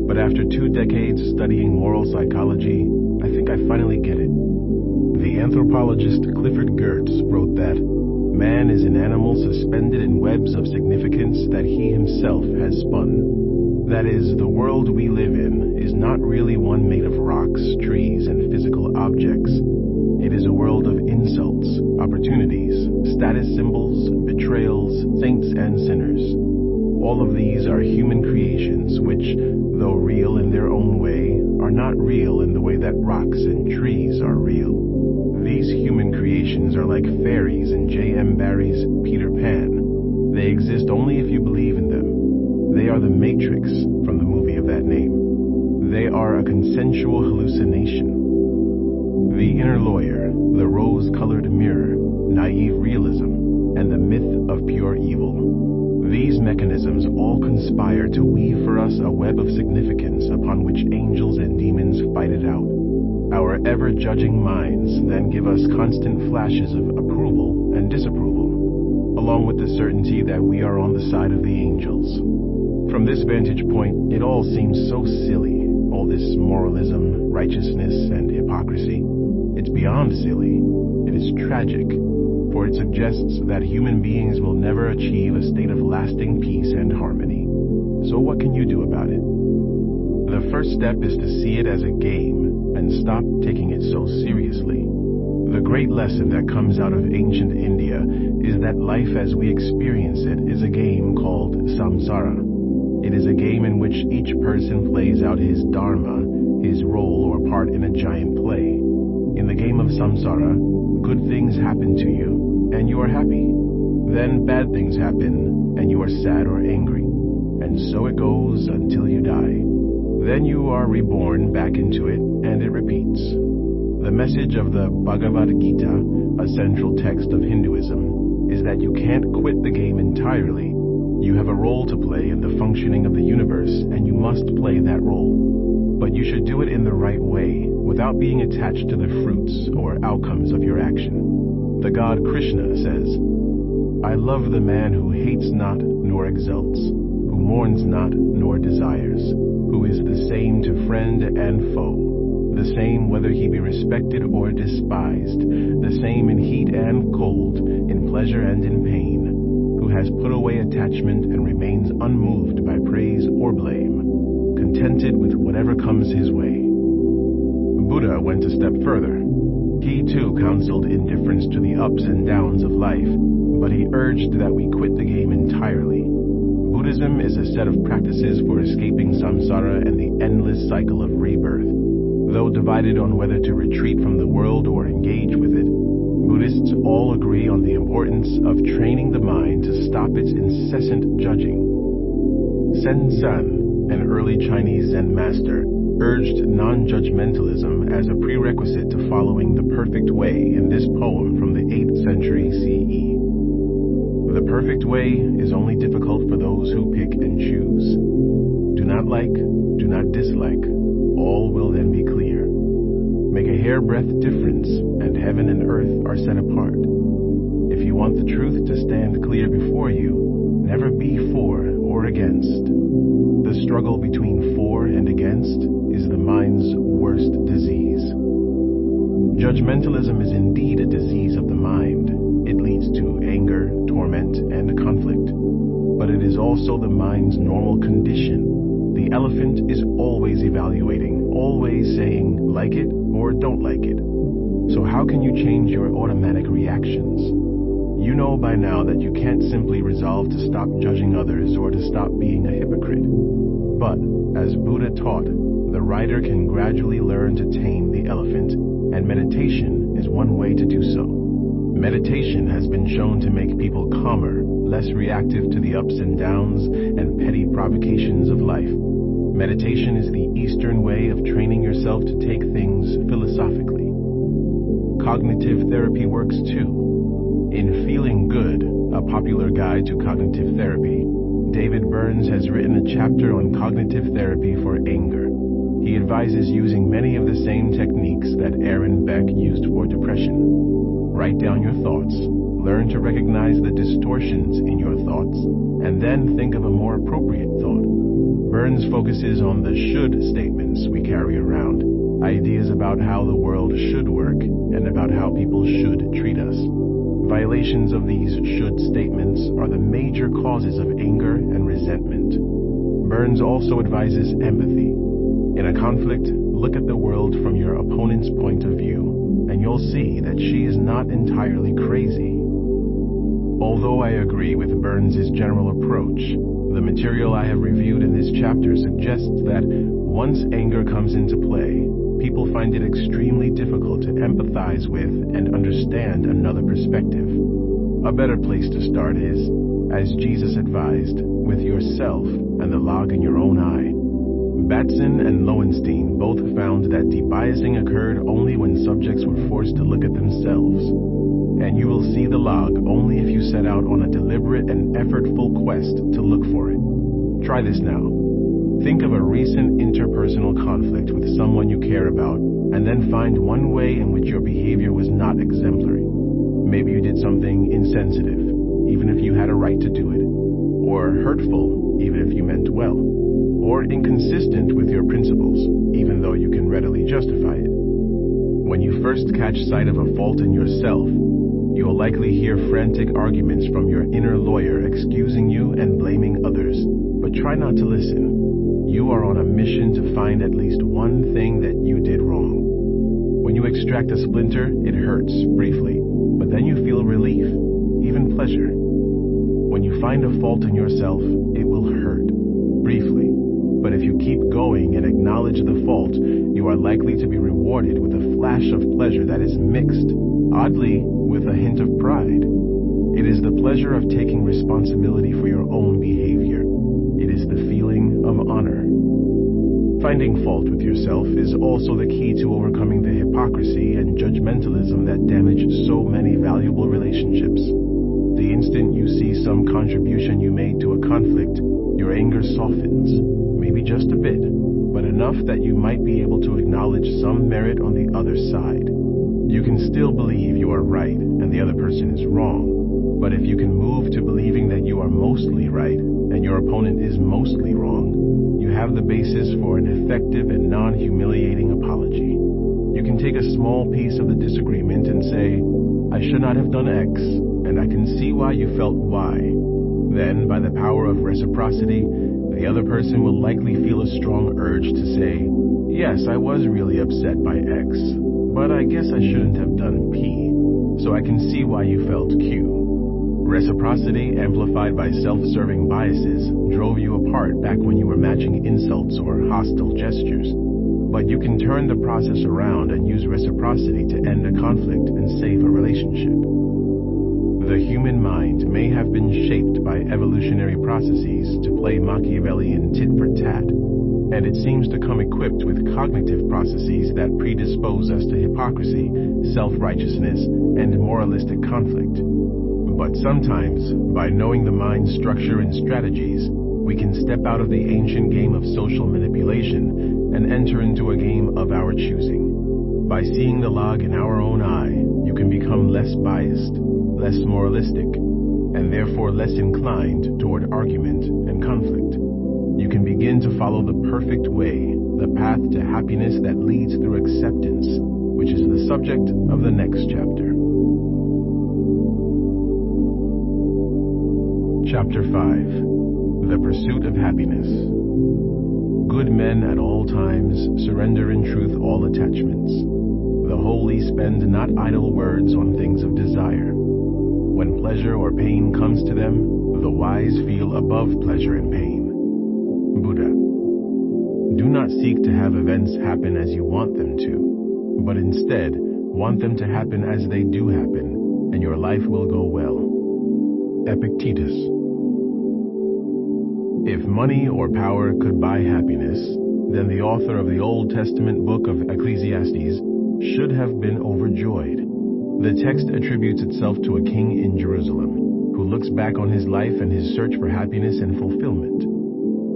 But after 2 decades studying moral psychology, I think I finally get it. The anthropologist Clifford Geertz wrote that man is an animal suspended in webs of significance that he himself has spun. That is, the world we live in is not really one made of rocks, trees, and physical objects. It is a world of insults, opportunities, status symbols, betrayals, saints and sinners. All of these are human creations which, though real in their own way, are not real in the way that rocks and trees are real. These human creations are like fairies in J.M. Barrie's Peter Pan. They exist only if you believe in them. They are the Matrix from the movie of that name. They are a consensual hallucination. The Inner Lawyer, The Rose-Colored Mirror, Naive Realism, and the Myth of Pure Evil. These mechanisms all conspire to weave for us a web of significance upon which angels and demons fight it out. Our ever-judging minds then give us constant flashes of approval and disapproval, along with the certainty that we are on the side of the angels. From this vantage point, it all seems so silly, all this moralism, righteousness, and hypocrisy. It's beyond silly. It is tragic, for it suggests that human beings will never achieve a state of lasting peace and harmony. So what can you do about it? The first step is to see it as a game and stop taking it so seriously. The great lesson that comes out of ancient India is that life as we experience it is a game called samsara. It is a game in which each person plays out his dharma, his role or part in a giant play. In the game of samsara, good things happen to you, and you are happy. Then bad things happen, and you are sad or angry. And so it goes until you die. Then you are reborn back into it, and it repeats. The message of the Bhagavad Gita, a central text of Hinduism, is that you can't quit the game entirely. You have a role to play in the functioning of the universe, and you must play that role. But you should do it in the right way, without being attached to the fruits or outcomes of your action. The god Krishna says, "I love the man who hates not nor exults, who mourns not nor desires, who is the same to friend and foe, the same whether he be respected or despised, the same in heat and cold, in pleasure and in pain, who has put away attachment and remains unmoved by praise or blame, contented with whatever comes his way." Buddha went a step further. He too counseled indifference to the ups and downs of life, but he urged that we quit the game entirely. Buddhism is a set of practices for escaping samsara and the endless cycle of rebirth. Though divided on whether to retreat from the world or engage with it, Buddhists all agree on the importance of training the mind to stop its incessant judging. Sen San, an early Chinese Zen master, urged non-judgmentalism as a prerequisite to following the perfect way in this poem from the 8th century CE. The perfect way is only difficult for those who pick and choose. Do not like, do not dislike, all will then be clear. Make a hairbreadth difference, and heaven and earth are set apart. If you want the truth to stand clear before you, never be for or against. The struggle between for and against is the mind's worst disease. Judgmentalism is indeed a disease of the mind. It leads to anger, torment, and conflict. But it is also the mind's normal condition. The elephant is always evaluating, always saying, like it or don't like it. So how can you change your automatic reactions? You know by now that you can't simply resolve to stop judging others or to stop being a hypocrite. But, as Buddha taught, the rider can gradually learn to tame the elephant, and meditation is one way to do so. Meditation has been shown to make people calmer, less reactive to the ups and downs and petty provocations of life. Meditation is the Eastern way of training yourself to take things philosophically. Cognitive therapy works too. In Feeling Good, a popular guide to cognitive therapy, David Burns has written a chapter on cognitive therapy for anger. He advises using many of the same techniques that Aaron Beck used for depression. Write down your thoughts, learn to recognize the distortions in your thoughts, and then think of a more appropriate thought. Burns focuses on the should statements we carry around, ideas about how the world should work and about how people should treat us. Violations of these should statements are the major causes of anger and resentment. Burns also advises empathy. In a conflict, look at the world from your opponent's point of view, and you'll see that she is not entirely crazy. Although I agree with Burns' general approach, the material I have reviewed in this chapter suggests that once anger comes into play, people find it extremely difficult to empathize with and understand another perspective. A better place to start is, as Jesus advised, with yourself and the log in your own eye. Batson and Lowenstein both found that debiasing occurred only when subjects were forced to look at themselves. and you will see the log only if you set out on a deliberate and effortful quest to look for it. Try this now. Think of a recent interpersonal conflict with someone you care about, and then find one way in which your behavior was not exemplary. Maybe you did something insensitive, even if you had a right to do it, or hurtful, even if you meant well, or inconsistent with your principles, even though you can readily justify it. When you first catch sight of a fault in yourself, you will likely hear frantic arguments from your inner lawyer excusing you and blaming others, but try not to listen. You are on a mission to find at least one thing that you did wrong. When you extract a splinter, it hurts briefly, but then you feel relief, even pleasure. When you find a fault in yourself, it will hurt briefly, but if you keep going and acknowledge the fault, you are likely to be rewarded with a flash of pleasure that is mixed, oddly, with a hint of pride. It is the pleasure of taking responsibility for your own behavior. It is the feeling of honor. Finding fault with yourself is also the key to overcoming the hypocrisy and judgmentalism that damage so many valuable relationships. The instant you see some contribution you made to a conflict, your anger softens, maybe just a bit, but enough that you might be able to acknowledge some merit on the other side. You can still believe you are right and the other person is wrong, but if you can move to believing that you are mostly right and your opponent is mostly wrong, you have the basis for an effective and non-humiliating apology. You can take a small piece of the disagreement and say, "I should not have done X, and I can see why you felt Y." Then, by the power of reciprocity, the other person will likely feel a strong urge to say, "Yes, I was really upset by X, but I guess I shouldn't have done P, so I can see why you felt Q." Reciprocity, amplified by self-serving biases, drove you apart back when you were matching insults or hostile gestures. But you can turn the process around and use reciprocity to end a conflict and save a relationship. The human mind may have been shaped by evolutionary processes to play Machiavellian tit-for-tat, and it seems to come equipped with cognitive processes that predispose us to hypocrisy, self-righteousness, and moralistic conflict. But sometimes, by knowing the mind's structure and strategies, we can step out of the ancient game of social manipulation and enter into a game of our choosing. By seeing the log in our own eye, you can become less biased, less moralistic, and therefore less inclined toward argument and conflict. You can begin to follow the perfect way, the path to happiness that leads through acceptance, which is the subject of the next chapter. Chapter 5. The Pursuit of Happiness. Good men at all times surrender in truth all attachments. The holy spend not idle words on things of desire. When pleasure or pain comes to them, the wise feel above pleasure and pain. Buddha. Do not seek to have events happen as you want them to, but instead want them to happen as they do happen, and your life will go well. Epictetus. If money or power could buy happiness, then the author of the Old Testament book of Ecclesiastes should have been overjoyed. The text attributes itself to a king in Jerusalem, who looks back on his life and his search for happiness and fulfillment.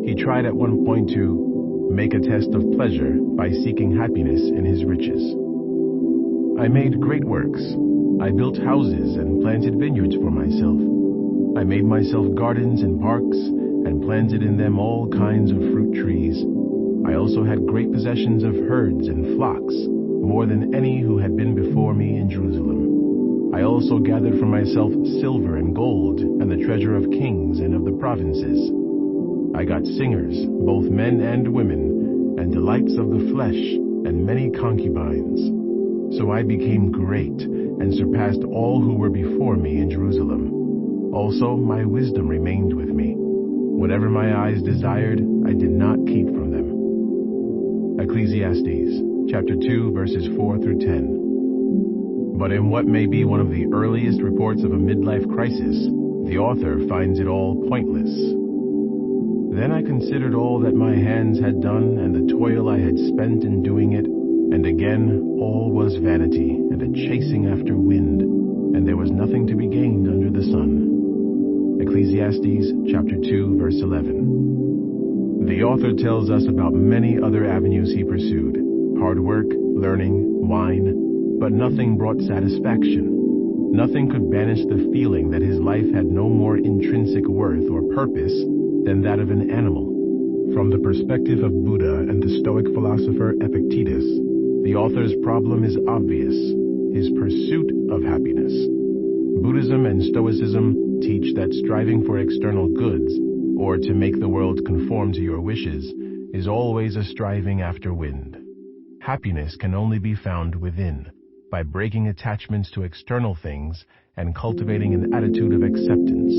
He tried at one point to make a test of pleasure by seeking happiness in his riches. I made great works. I built houses and planted vineyards for myself. I made myself gardens and parks and planted in them all kinds of fruit trees. I also had great possessions of herds and flocks, more than any who had been before me in Jerusalem. I also gathered for myself silver and gold and the treasure of kings and of the provinces. I got singers, both men and women, and delights of the flesh, and many concubines. So I became great and surpassed all who were before me in Jerusalem. Also, my wisdom remained with me. Whatever my eyes desired, I did not keep from them. Ecclesiastes, chapter 2, verses 4 through 10. But in what may be one of the earliest reports of a midlife crisis, the author finds it all pointless. Then I considered all that my hands had done and the toil I had spent in doing it, and again all was vanity and a chasing after wind, and there was nothing to be gained under the sun. Ecclesiastes chapter 2, verse 11. The author tells us about many other avenues he pursued: hard work, learning, wine, but nothing brought satisfaction. Nothing could banish the feeling that his life had no more intrinsic worth or purpose than that of an animal. From the perspective of Buddha and the Stoic philosopher Epictetus, the author's problem is obvious: his pursuit of happiness. Buddhism and Stoicism teach that striving for external goods, or to make the world conform to your wishes, is always a striving after wind. Happiness can only be found within, by breaking attachments to external things and cultivating an attitude of acceptance.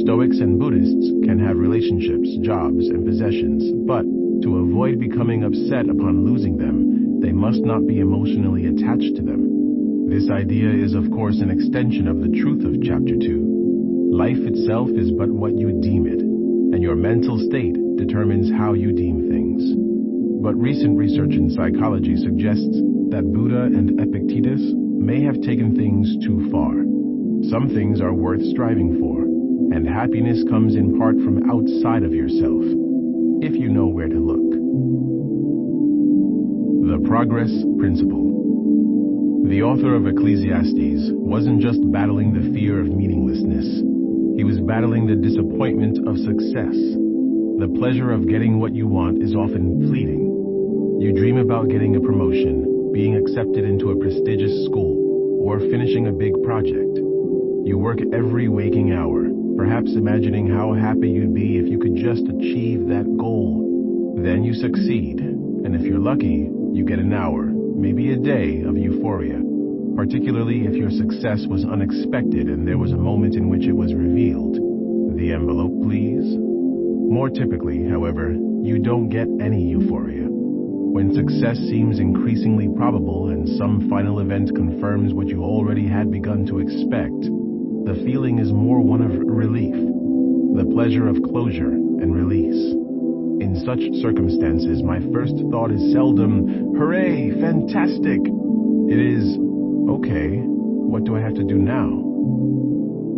Stoics and Buddhists can have relationships, jobs, and possessions, but to avoid becoming upset upon losing them, they must not be emotionally attached to them. This idea is, of course, an extension of the truth of Chapter 2. Life itself is but what you deem it, and your mental state determines how you deem things. But recent research in psychology suggests that Buddha and Epictetus may have taken things too far. Some things are worth striving for, and happiness comes in part from outside of yourself, if you know where to look. The Progress Principle. The author of Ecclesiastes wasn't just battling the fear of meaninglessness. He was battling the disappointment of success. The pleasure of getting what you want is often fleeting. You dream about getting a promotion, being accepted into a prestigious school, or finishing a big project. You work every waking hour, perhaps imagining how happy you'd be if you could just achieve that goal. Then you succeed, and if you're lucky, you get an hour, maybe a day of euphoria, particularly if your success was unexpected and there was a moment in which it was revealed. The envelope, please. More typically, however, you don't get any euphoria. When success seems increasingly probable and some final event confirms what you already had begun to expect, the feeling is more one of relief, the pleasure of closure and release. In such circumstances, my first thought is seldom, "Hooray, fantastic!" It is, "Okay, what do I have to do now?"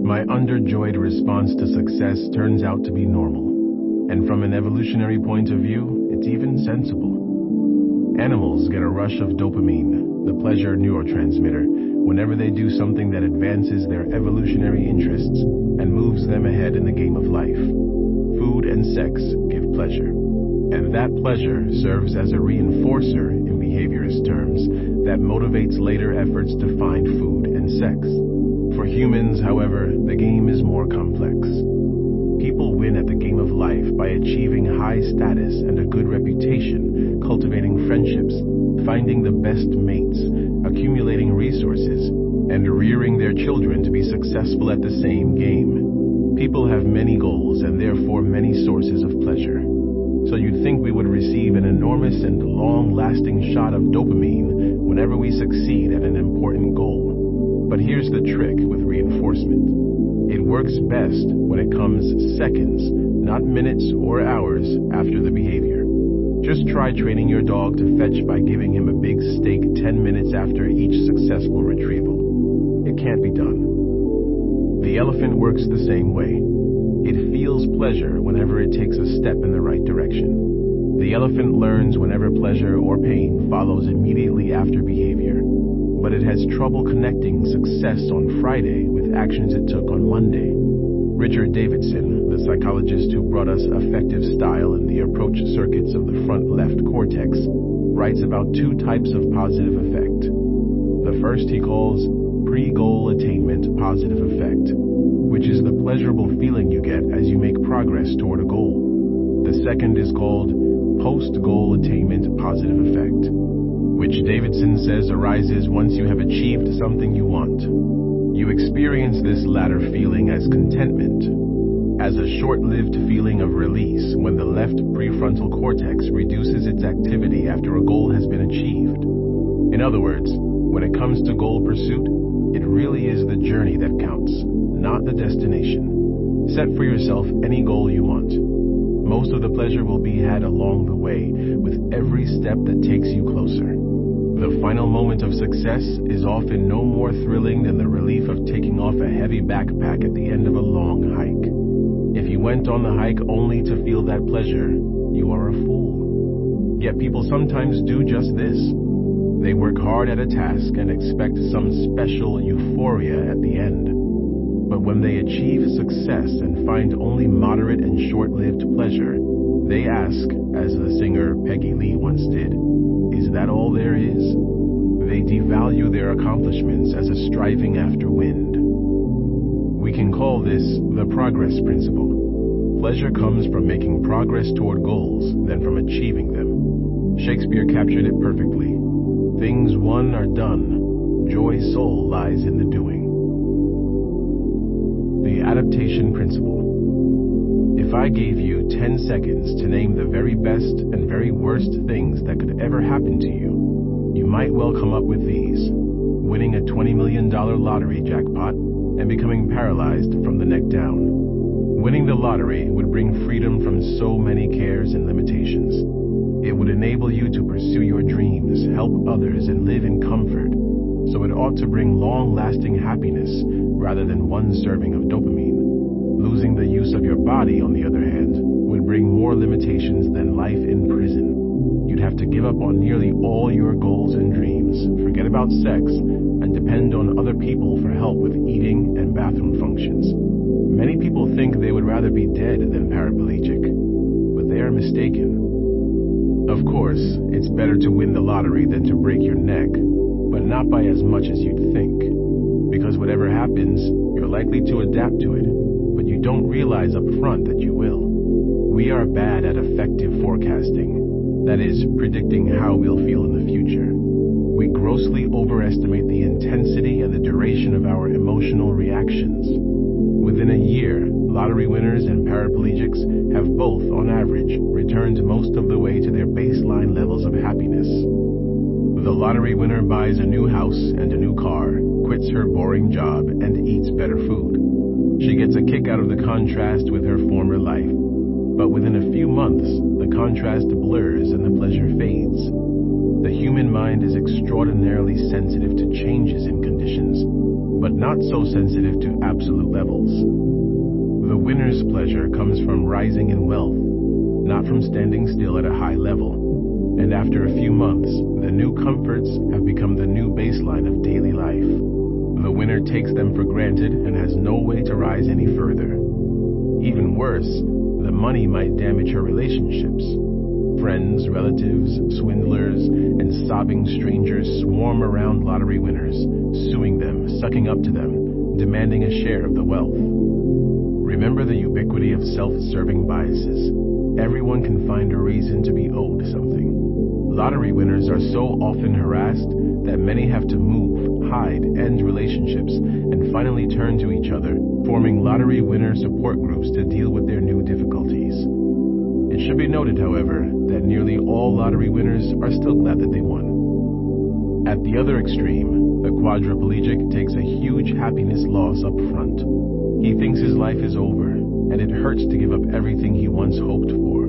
My underjoyed response to success turns out to be normal, and from an evolutionary point of view, it's even sensible. Animals get a rush of dopamine, the pleasure neurotransmitter, whenever they do something that advances their evolutionary interests and moves them ahead in the game of life. Food and sex give pleasure, and that pleasure serves as a reinforcer, in behaviorist terms, that motivates later efforts to find food and sex. For humans, however, the game is more complex. People win at the game of life by achieving high status and a good reputation, cultivating friendships, finding the best mates, accumulating resources, and rearing their children to be successful at the same game. People have many goals and therefore many sources of pleasure. So you'd think we would receive an enormous and long-lasting shot of dopamine whenever we succeed at an important goal. But here's the trick with reinforcement. It works best when it comes seconds, not minutes or hours after the behavior. Just try training your dog to fetch by giving him a big steak 10 minutes after each successful retrieval. It can't be done. The elephant works the same way. It feels pleasure whenever it takes a step in the right direction. The elephant learns whenever pleasure or pain follows immediately after behavior, but it has trouble connecting success on Friday with actions it took on Monday. Richard Davidson, the psychologist who brought us affective style in the approach circuits of the front left cortex, writes about two types of positive effect. The first he calls pre-goal attainment positive effect, which is the pleasurable feeling you get as you make progress toward a goal. The second is called post-goal attainment positive effect, which Davidson says arises once you have achieved something you want. You experience this latter feeling as contentment, as a short-lived feeling of release when the left prefrontal cortex reduces its activity after a goal has been achieved. In other words, when it comes to goal pursuit, it really is the journey that counts, not the destination. Set for yourself any goal you want. Most of the pleasure will be had along the way, with every step that takes you closer. The final moment of success is often no more thrilling than the relief of taking off a heavy backpack at the end of a long hike. If you went on the hike only to feel that pleasure, you are a fool. Yet people sometimes do just this. They work hard at a task and expect some special euphoria at the end. But when they achieve success and find only moderate and short-lived pleasure, they ask, as the singer Peggy Lee once did, "Is that all there is?" They devalue their accomplishments as a striving after wind. We can call this the progress principle. Pleasure comes from making progress toward goals than from achieving them. Shakespeare captured it perfectly. Things won are done. Joy's soul lies in the doing. The adaptation principle. If I gave you 10 seconds to name the very best and very worst things that could ever happen to you, you might well come up with these: winning a $20 million lottery jackpot and becoming paralyzed from the neck down. Winning the lottery would bring freedom from so many cares and limitations. It would enable you to pursue your dreams, help others, and live in comfort. So it ought to bring long-lasting happiness rather than one serving of dopamine. Losing the use of your body, on the other hand, would bring more limitations than life in prison. You'd have to give up on nearly all your goals and dreams, forget about sex, and depend on other people for help with eating and bathroom functions. Many people think they would rather be dead than paraplegic, but they are mistaken. Of course, it's better to win the lottery than to break your neck, but not by as much as you'd think. Because whatever happens, you're likely to adapt to it, but you don't realize up front that you will. We are bad at effective forecasting, that is, predicting how we'll feel in the future. We grossly overestimate the intensity and the duration of our emotional reactions. Within a year, lottery winners and paraplegics have both, on average, returned most of the way to their baseline levels of happiness. The lottery winner buys a new house and a new car, quits her boring job, and eats better food. She gets a kick out of the contrast with her former life. But within a few months, the contrast blurs and the pleasure fades. The human mind is extraordinarily sensitive to changes in conditions, but not so sensitive to absolute levels. The winner's pleasure comes from rising in wealth, not from standing still at a high level. And after a few months, the new comforts have become the new baseline of daily life. The winner takes them for granted and has no way to rise any further. Even worse, the money might damage her relationships. Friends, relatives, swindlers, and sobbing strangers swarm around lottery winners, suing them, sucking up to them, demanding a share of the wealth. Remember the ubiquity of self-serving biases. Everyone can find a reason to be owed something. Lottery winners are so often harassed that many have to move, hide, end relationships, and finally turn to each other, forming lottery winner support groups to deal with their new difficulties. It should be noted, however, that nearly all lottery winners are still glad that they won. At the other extreme, the quadriplegic takes a huge happiness loss up front. He thinks his life is over, and it hurts to give up everything he once hoped for.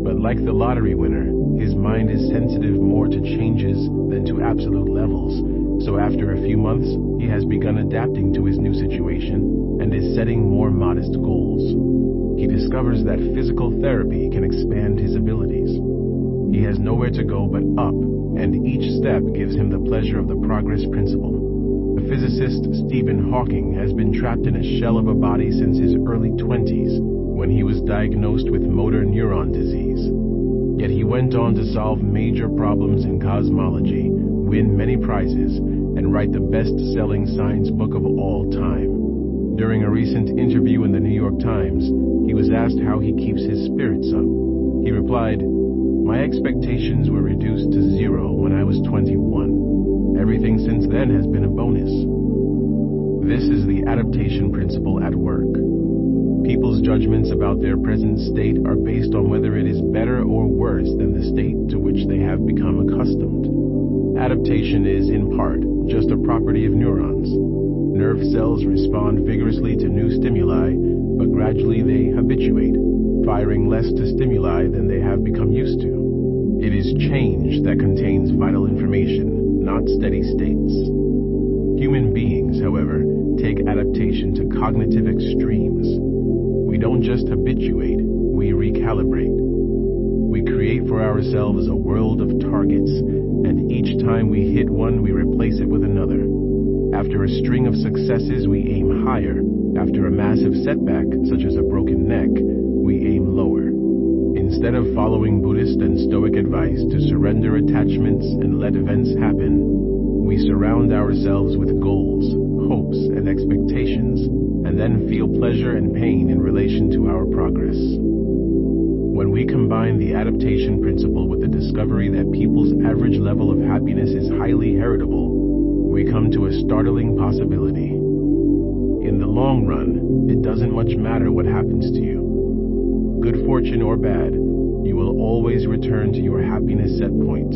But like the lottery winner, his mind is sensitive more to changes than to absolute levels, so after a few months, he has begun adapting to his new situation and is setting more modest goals. He discovers that physical therapy can expand his abilities. He has nowhere to go but up, and each step gives him the pleasure of the progress principle. The physicist Stephen Hawking has been trapped in a shell of a body since his early 20s, when he was diagnosed with motor neuron disease. Yet he went on to solve major problems in cosmology, win many prizes, and write the best-selling science book of all time. During a recent interview in the New York Times, he was asked how he keeps his spirits up. He replied, "My expectations were reduced to 0 when I was 21. Everything since then has been a bonus." This is the adaptation principle at work. People's judgments about their present state are based on whether it is better or worse than the state to which they have become accustomed. Adaptation is, in part, just a property of neurons. Nerve cells respond vigorously to new stimuli, but gradually they habituate, firing less to stimuli than they have become used to. It is change that contains vital information, not steady states. Human beings, however, take adaptation to cognitive extremes. We don't just habituate, we recalibrate. We create for ourselves a world of targets, and each time we hit one, we replace it with another. After a string of successes, we aim higher. After a massive setback, such as a broken neck, we aim lower. Instead of following Buddhist and Stoic advice to surrender attachments and let events happen, we surround ourselves with goals, hopes, and expectations, and then feel pleasure and pain in relation to our progress. When we combine the adaptation principle with the discovery that people's average level of happiness is highly heritable, we come to a startling possibility. In the long run, it doesn't much matter what happens to you. Good fortune or bad, you will always return to your happiness set point,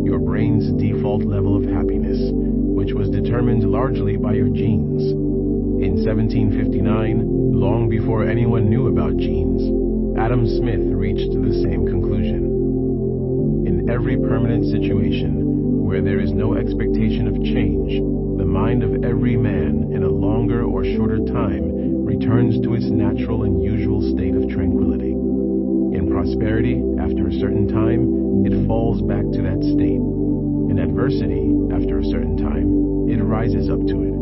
your brain's default level of happiness, which was determined largely by your genes. In 1759, long before anyone knew about genes, Adam Smith reached the same conclusion. In every permanent situation where there is no expectation of change, the mind of every man in a longer or shorter time returns to its natural and usual state of tranquility. In prosperity, after a certain time, it falls back to that state. In adversity, after a certain time, it rises up to it.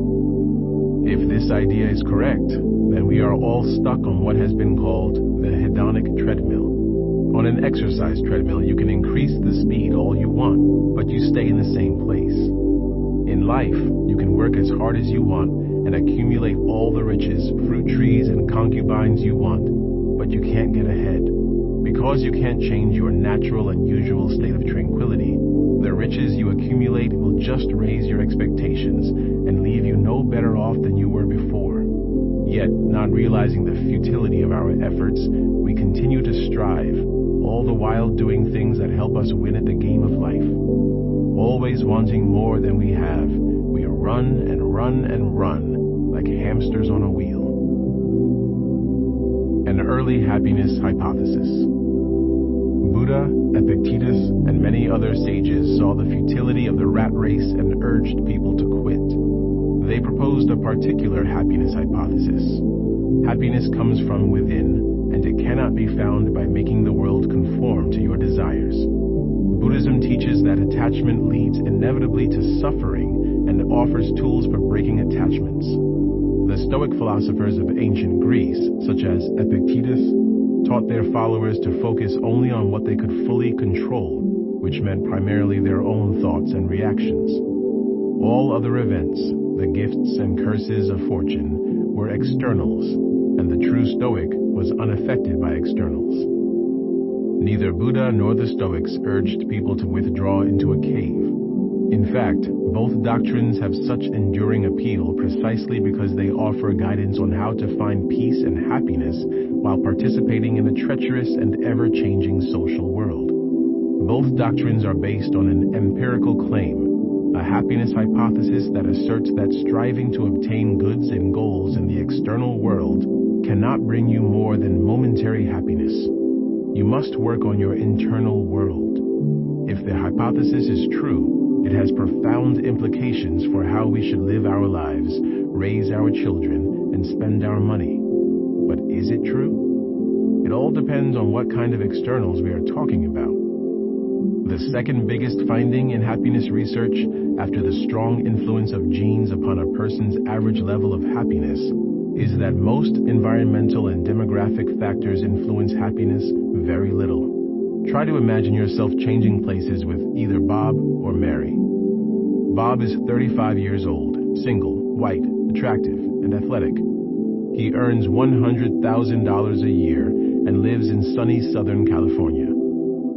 If this idea is correct, then we are all stuck on what has been called the hedonic treadmill. On an exercise treadmill, you can increase the speed all you want, but you stay in the same place. In life, you can work as hard as you want and accumulate all the riches, fruit trees, and concubines you want, but you can't get ahead. Because you can't change your natural and usual state of tranquility, the riches you accumulate will just raise your expectations and leave you no better off than you were before. Yet, not realizing the futility of our efforts, we continue to strive, all the while doing things that help us win at the game of life. Always wanting more than we have, we run and run and run like hamsters on a wheel. An early happiness hypothesis. Buddha, Epictetus, and many other sages saw the futility of the rat race and urged people to quit. They proposed a particular happiness hypothesis. Happiness comes from within, and it cannot be found by making the world conform to your desires. Buddhism teaches that attachment leads inevitably to suffering and offers tools for breaking attachments. The Stoic philosophers of ancient Greece, such as Epictetus, taught their followers to focus only on what they could fully control, which meant primarily their own thoughts and reactions. All other events, the gifts and curses of fortune, were externals, and the true Stoic was unaffected by externals. Neither Buddha nor the Stoics urged people to withdraw into a cave. In fact, both doctrines have such enduring appeal precisely because they offer guidance on how to find peace and happiness while participating in a treacherous and ever-changing social world. Both doctrines are based on an empirical claim, a happiness hypothesis that asserts that striving to obtain goods and goals in the external world cannot bring you more than momentary happiness. You must work on your internal world. If the hypothesis is true, it has profound implications for how we should live our lives, raise our children, and spend our money. But is it true? It all depends on what kind of externals we are talking about. The second biggest finding in happiness research, after the strong influence of genes upon a person's average level of happiness, is that most environmental and demographic factors influence happiness very little. Try to imagine yourself changing places with either Bob or Mary. Bob is 35 years old, single, white, attractive, and athletic. He earns $100,000 a year and lives in sunny Southern California.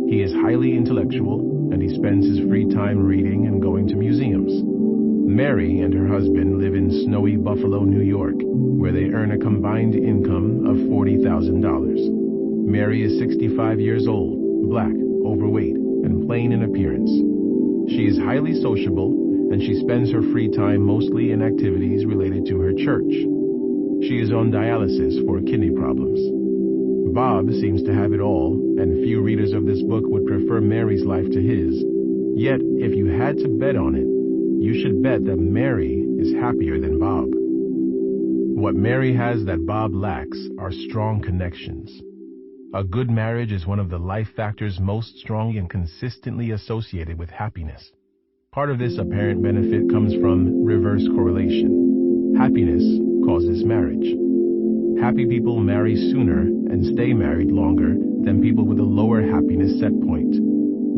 He is highly intellectual, and he spends his free time reading and going to museums. Mary and her husband live in snowy Buffalo, New York, where they earn a combined income of $40,000. Mary is 65 years old, black, overweight, and plain in appearance. She is highly sociable, and she spends her free time mostly in activities related to her church. She is on dialysis for kidney problems. Bob seems to have it all, and few readers of this book would prefer Mary's life to his. Yet, if you had to bet on it, you should bet that Mary is happier than Bob. What Mary has that Bob lacks are strong connections. A good marriage is one of the life factors most strongly and consistently associated with happiness. Part of this apparent benefit comes from reverse correlation. Happiness causes marriage. Happy people marry sooner and stay married longer than people with a lower happiness set point,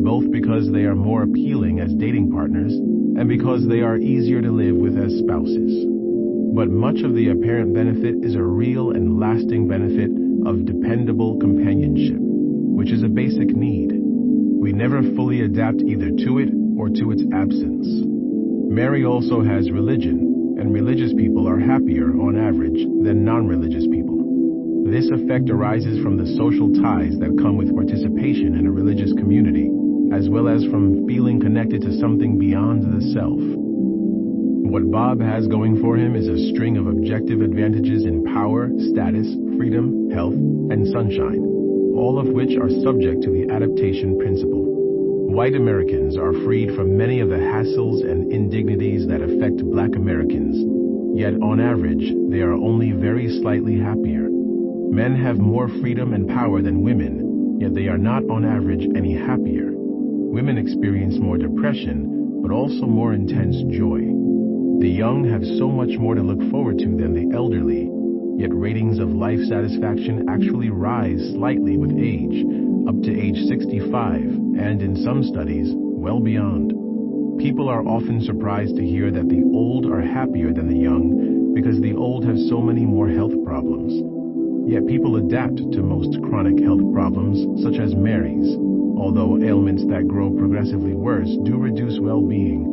both because they are more appealing as dating partners and because they are easier to live with as spouses. But much of the apparent benefit is a real and lasting benefit of dependable companionship, which is a basic need. We never fully adapt either to it or to its absence. Mary also has religion, and religious people are happier on average than non-religious people. This effect arises from the social ties that come with participation in a religious community, as well as from feeling connected to something beyond the self. What Bob has going for him is a string of objective advantages in power, status, freedom, health, and sunshine, all of which are subject to the adaptation principle. White Americans are freed from many of the hassles and indignities that affect Black Americans, yet on average, they are only very slightly happier. Men have more freedom and power than women, yet they are not on average any happier. Women experience more depression, but also more intense joy. The young have so much more to look forward to than the elderly, yet ratings of life satisfaction actually rise slightly with age, up to age 65, and in some studies, well beyond. People are often surprised to hear that the old are happier than the young because the old have so many more health problems. Yet people adapt to most chronic health problems, such as Mary's, although ailments that grow progressively worse do reduce well-being.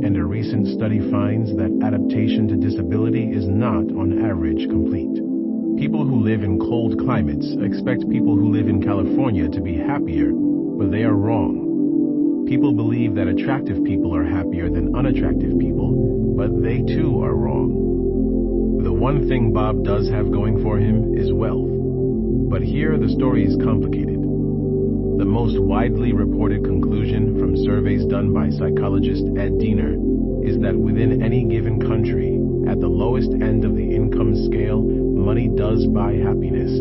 And a recent study finds that adaptation to disability is not, on average, complete. People who live in cold climates expect people who live in California to be happier, but they are wrong. People believe that attractive people are happier than unattractive people, but they too are wrong. The one thing Bob does have going for him is wealth. But here the story is complicated. The most widely reported conclusion from surveys done by psychologist Ed Diener is that within any given country, at the lowest end of the income scale, money does buy happiness.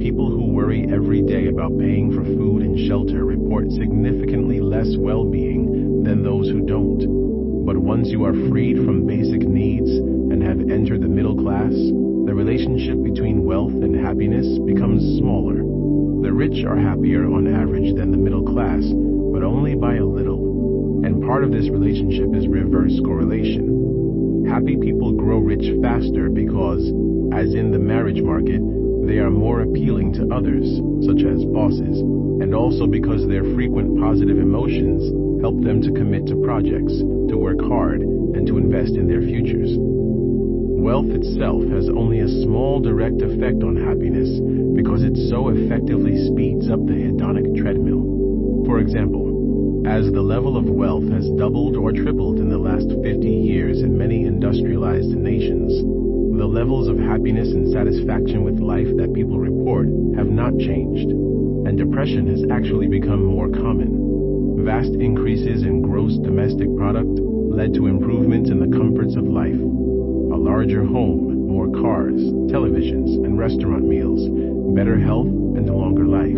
People who worry every day about paying for food and shelter report significantly less well-being than those who don't. But once you are freed from basic needs and have entered the middle class, the relationship between wealth and happiness becomes smaller. The rich are happier on average than the middle class, but only by a little. And part of this relationship is reverse correlation. Happy people grow rich faster because, as in the marriage market, they are more appealing to others, such as bosses, and also because their frequent positive emotions help them to commit to projects, to work hard, and to invest in their futures. Wealth itself has only a small direct effect on happiness because it so effectively speeds up the hedonic treadmill. For example, as the level of wealth has doubled or tripled in the last 50 years in many industrialized nations, the levels of happiness and satisfaction with life that people report have not changed, and depression has actually become more common. Vast increases in gross domestic product led to improvements in the comforts of life. A larger home, more cars, televisions, and restaurant meals, better health, and a longer life.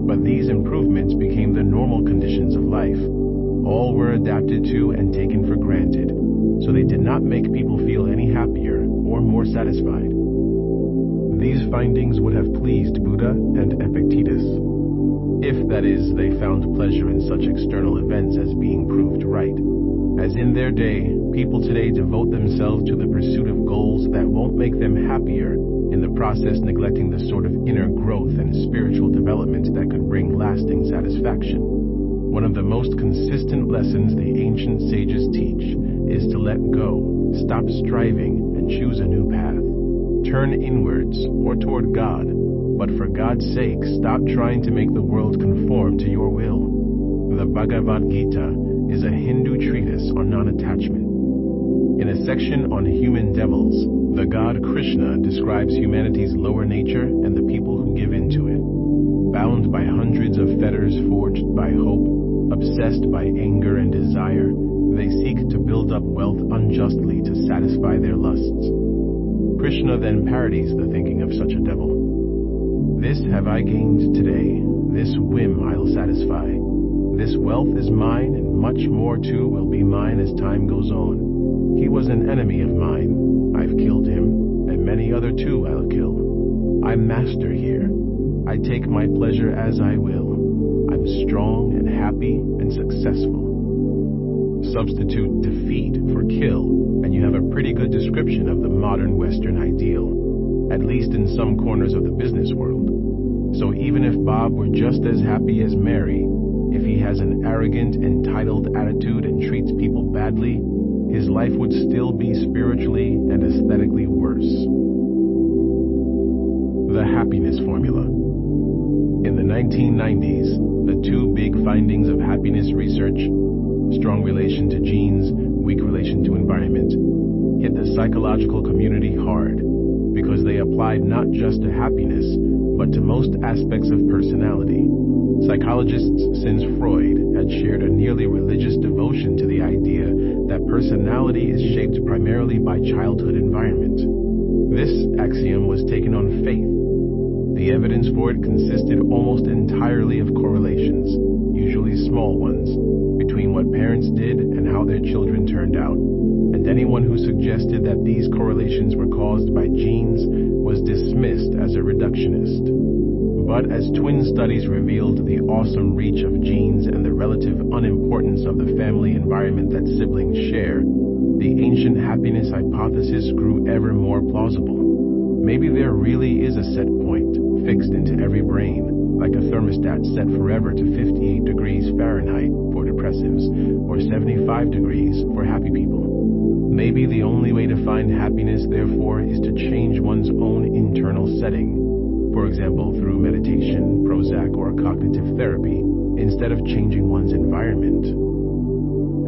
But these improvements became the normal conditions of life. All were adapted to and taken for granted, so they did not make people feel any happier or more satisfied. These findings would have pleased Buddha and Epictetus, if, that is, they found pleasure in such external events as being proved right. As in their day, people today devote themselves to the pursuit of goals that won't make them happier, in the process neglecting the sort of inner growth and spiritual development that could bring lasting satisfaction. One of the most consistent lessons the ancient sages teach is to let go, stop striving, and choose a new path. Turn inwards or toward God, but for God's sake, stop trying to make the world conform to your will. The Bhagavad Gita is a Hindu treatise on non-attachment. In a section on human devils, the god Krishna describes humanity's lower nature and the people who give into it. Bound by hundreds of fetters forged by hope, obsessed by anger and desire, they seek to build up wealth unjustly to satisfy their lusts. Krishna then parodies the thinking of such a devil. This have I gained today, this whim I'll satisfy. This wealth is mine, and much more too will be mine as time goes on. He was an enemy of mine, I've killed him, and many other too I'll kill. I'm master here, I take my pleasure as I will. I'm strong and happy and successful. Substitute defeat for kill, and you have a pretty good description of the modern Western ideal, at least in some corners of the business world. So even if Bob were just as happy as Mary, if he has an arrogant, entitled attitude and treats people badly, his life would still be spiritually and aesthetically worse. The happiness formula. In the 1990s, the two big findings of happiness research, strong relation to genes, weak relation to environment, hit the psychological community hard because they applied not just to happiness, but to most aspects of personality. Psychologists since Freud had shared a nearly religious devotion to the idea that personality is shaped primarily by childhood environment. This axiom was taken on faith. The evidence for it consisted almost entirely of correlations, usually small ones, between what parents did and how their children turned out, and anyone who suggested that these correlations were caused by genes was dismissed as a reductionist. But as twin studies revealed the awesome reach of genes and the relative unimportance of the family environment that siblings share, the ancient happiness hypothesis grew ever more plausible. Maybe there really is a set point fixed into every brain, like a thermostat set forever to 58 degrees Fahrenheit for depressives or 75 degrees for happy people. Maybe the only way to find happiness, therefore, is to change one's own internal setting. For example, through meditation, Prozac, or cognitive therapy, instead of changing one's environment.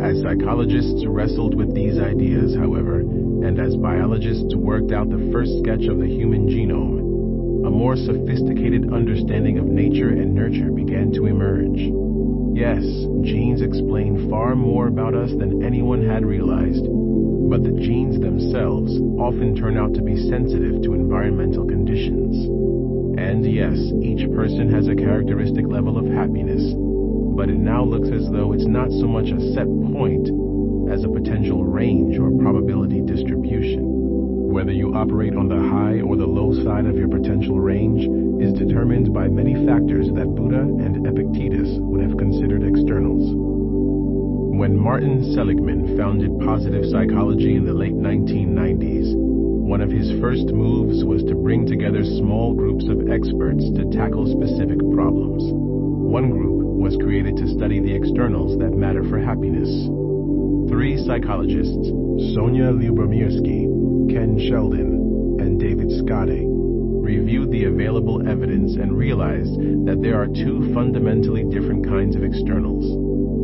As psychologists wrestled with these ideas, however, and as biologists worked out the first sketch of the human genome, a more sophisticated understanding of nature and nurture began to emerge. Yes, genes explain far more about us than anyone had realized, but the genes themselves often turn out to be sensitive to environmental conditions. And yes, each person has a characteristic level of happiness, but it now looks as though it's not so much a set point as a potential range or probability distribution. Whether you operate on the high or the low side of your potential range is determined by many factors that Buddha and Epictetus would have considered externals. When Martin Seligman founded positive psychology in the late 1990s, one of his first moves was to bring together small groups of experts to tackle specific problems. One group was created to study the externals that matter for happiness. 3 psychologists, Sonia Lyubomirsky, Ken Sheldon, and David Scotty, reviewed the available evidence and realized that there are 2 fundamentally different kinds of externals: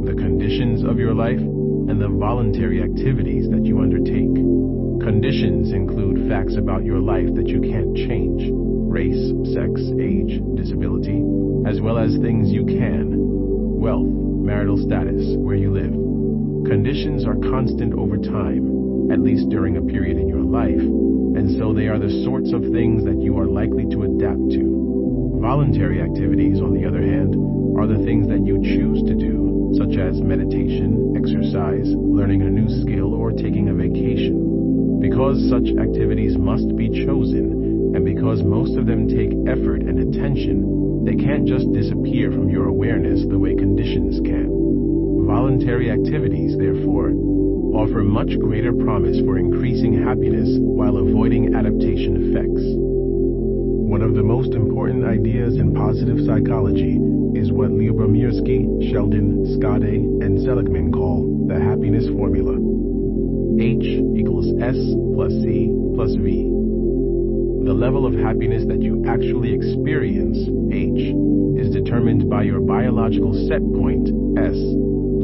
the conditions of your life and the voluntary activities that you undertake. Conditions include facts about your life that you can't change: race, sex, age, disability, as well as things you can: wealth, marital status, where you live. Conditions are constant over time, at least during a period in your life, and so they are the sorts of things that you are likely to adapt to. Voluntary activities, on the other hand, are the things that you choose to do, such as meditation, exercise, learning a new skill, or taking a vacation. Because such activities must be chosen, and because most of them take effort and attention, they can't just disappear from your awareness the way conditions can. Voluntary activities, therefore, offer much greater promise for increasing happiness while avoiding adaptation effects. One of the most important ideas in positive psychology is what Lyubomirsky, Sheldon, Scotty, and Seligman call the happiness formula. H equals S plus C plus V. The level of happiness that you actually experience, H, is determined by your biological set point, S,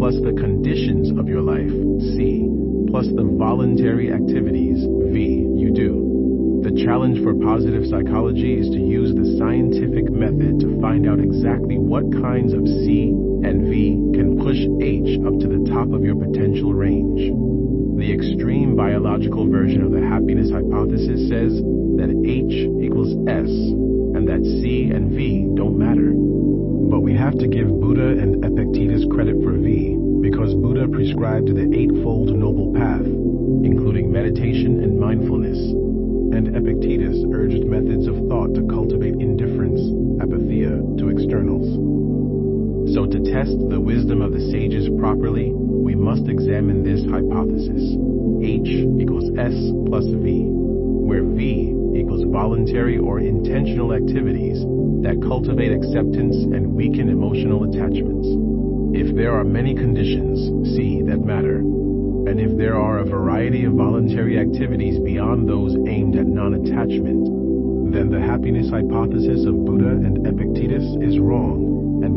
plus the conditions of your life, C, plus the voluntary activities, V, you do. The challenge for positive psychology is to use the scientific method to find out exactly what kinds of C and V can push H up to the top of your potential range. The extreme biological version of the happiness hypothesis says that H equals S and that C and V don't matter. But we have to give Buddha and Epictetus credit for V, because Buddha prescribed the Eightfold Noble Path, including meditation and mindfulness, and Epictetus urged methods of thought to cultivate indifference, apatheia, to externals. So to test the wisdom of the sages properly, we must examine this hypothesis, H equals S plus V, where V equals voluntary or intentional activities that cultivate acceptance and weaken emotional attachments. If there are many conditions, C, that matter, and if there are a variety of voluntary activities beyond those aimed at non-attachment, then the happiness hypothesis of Buddha and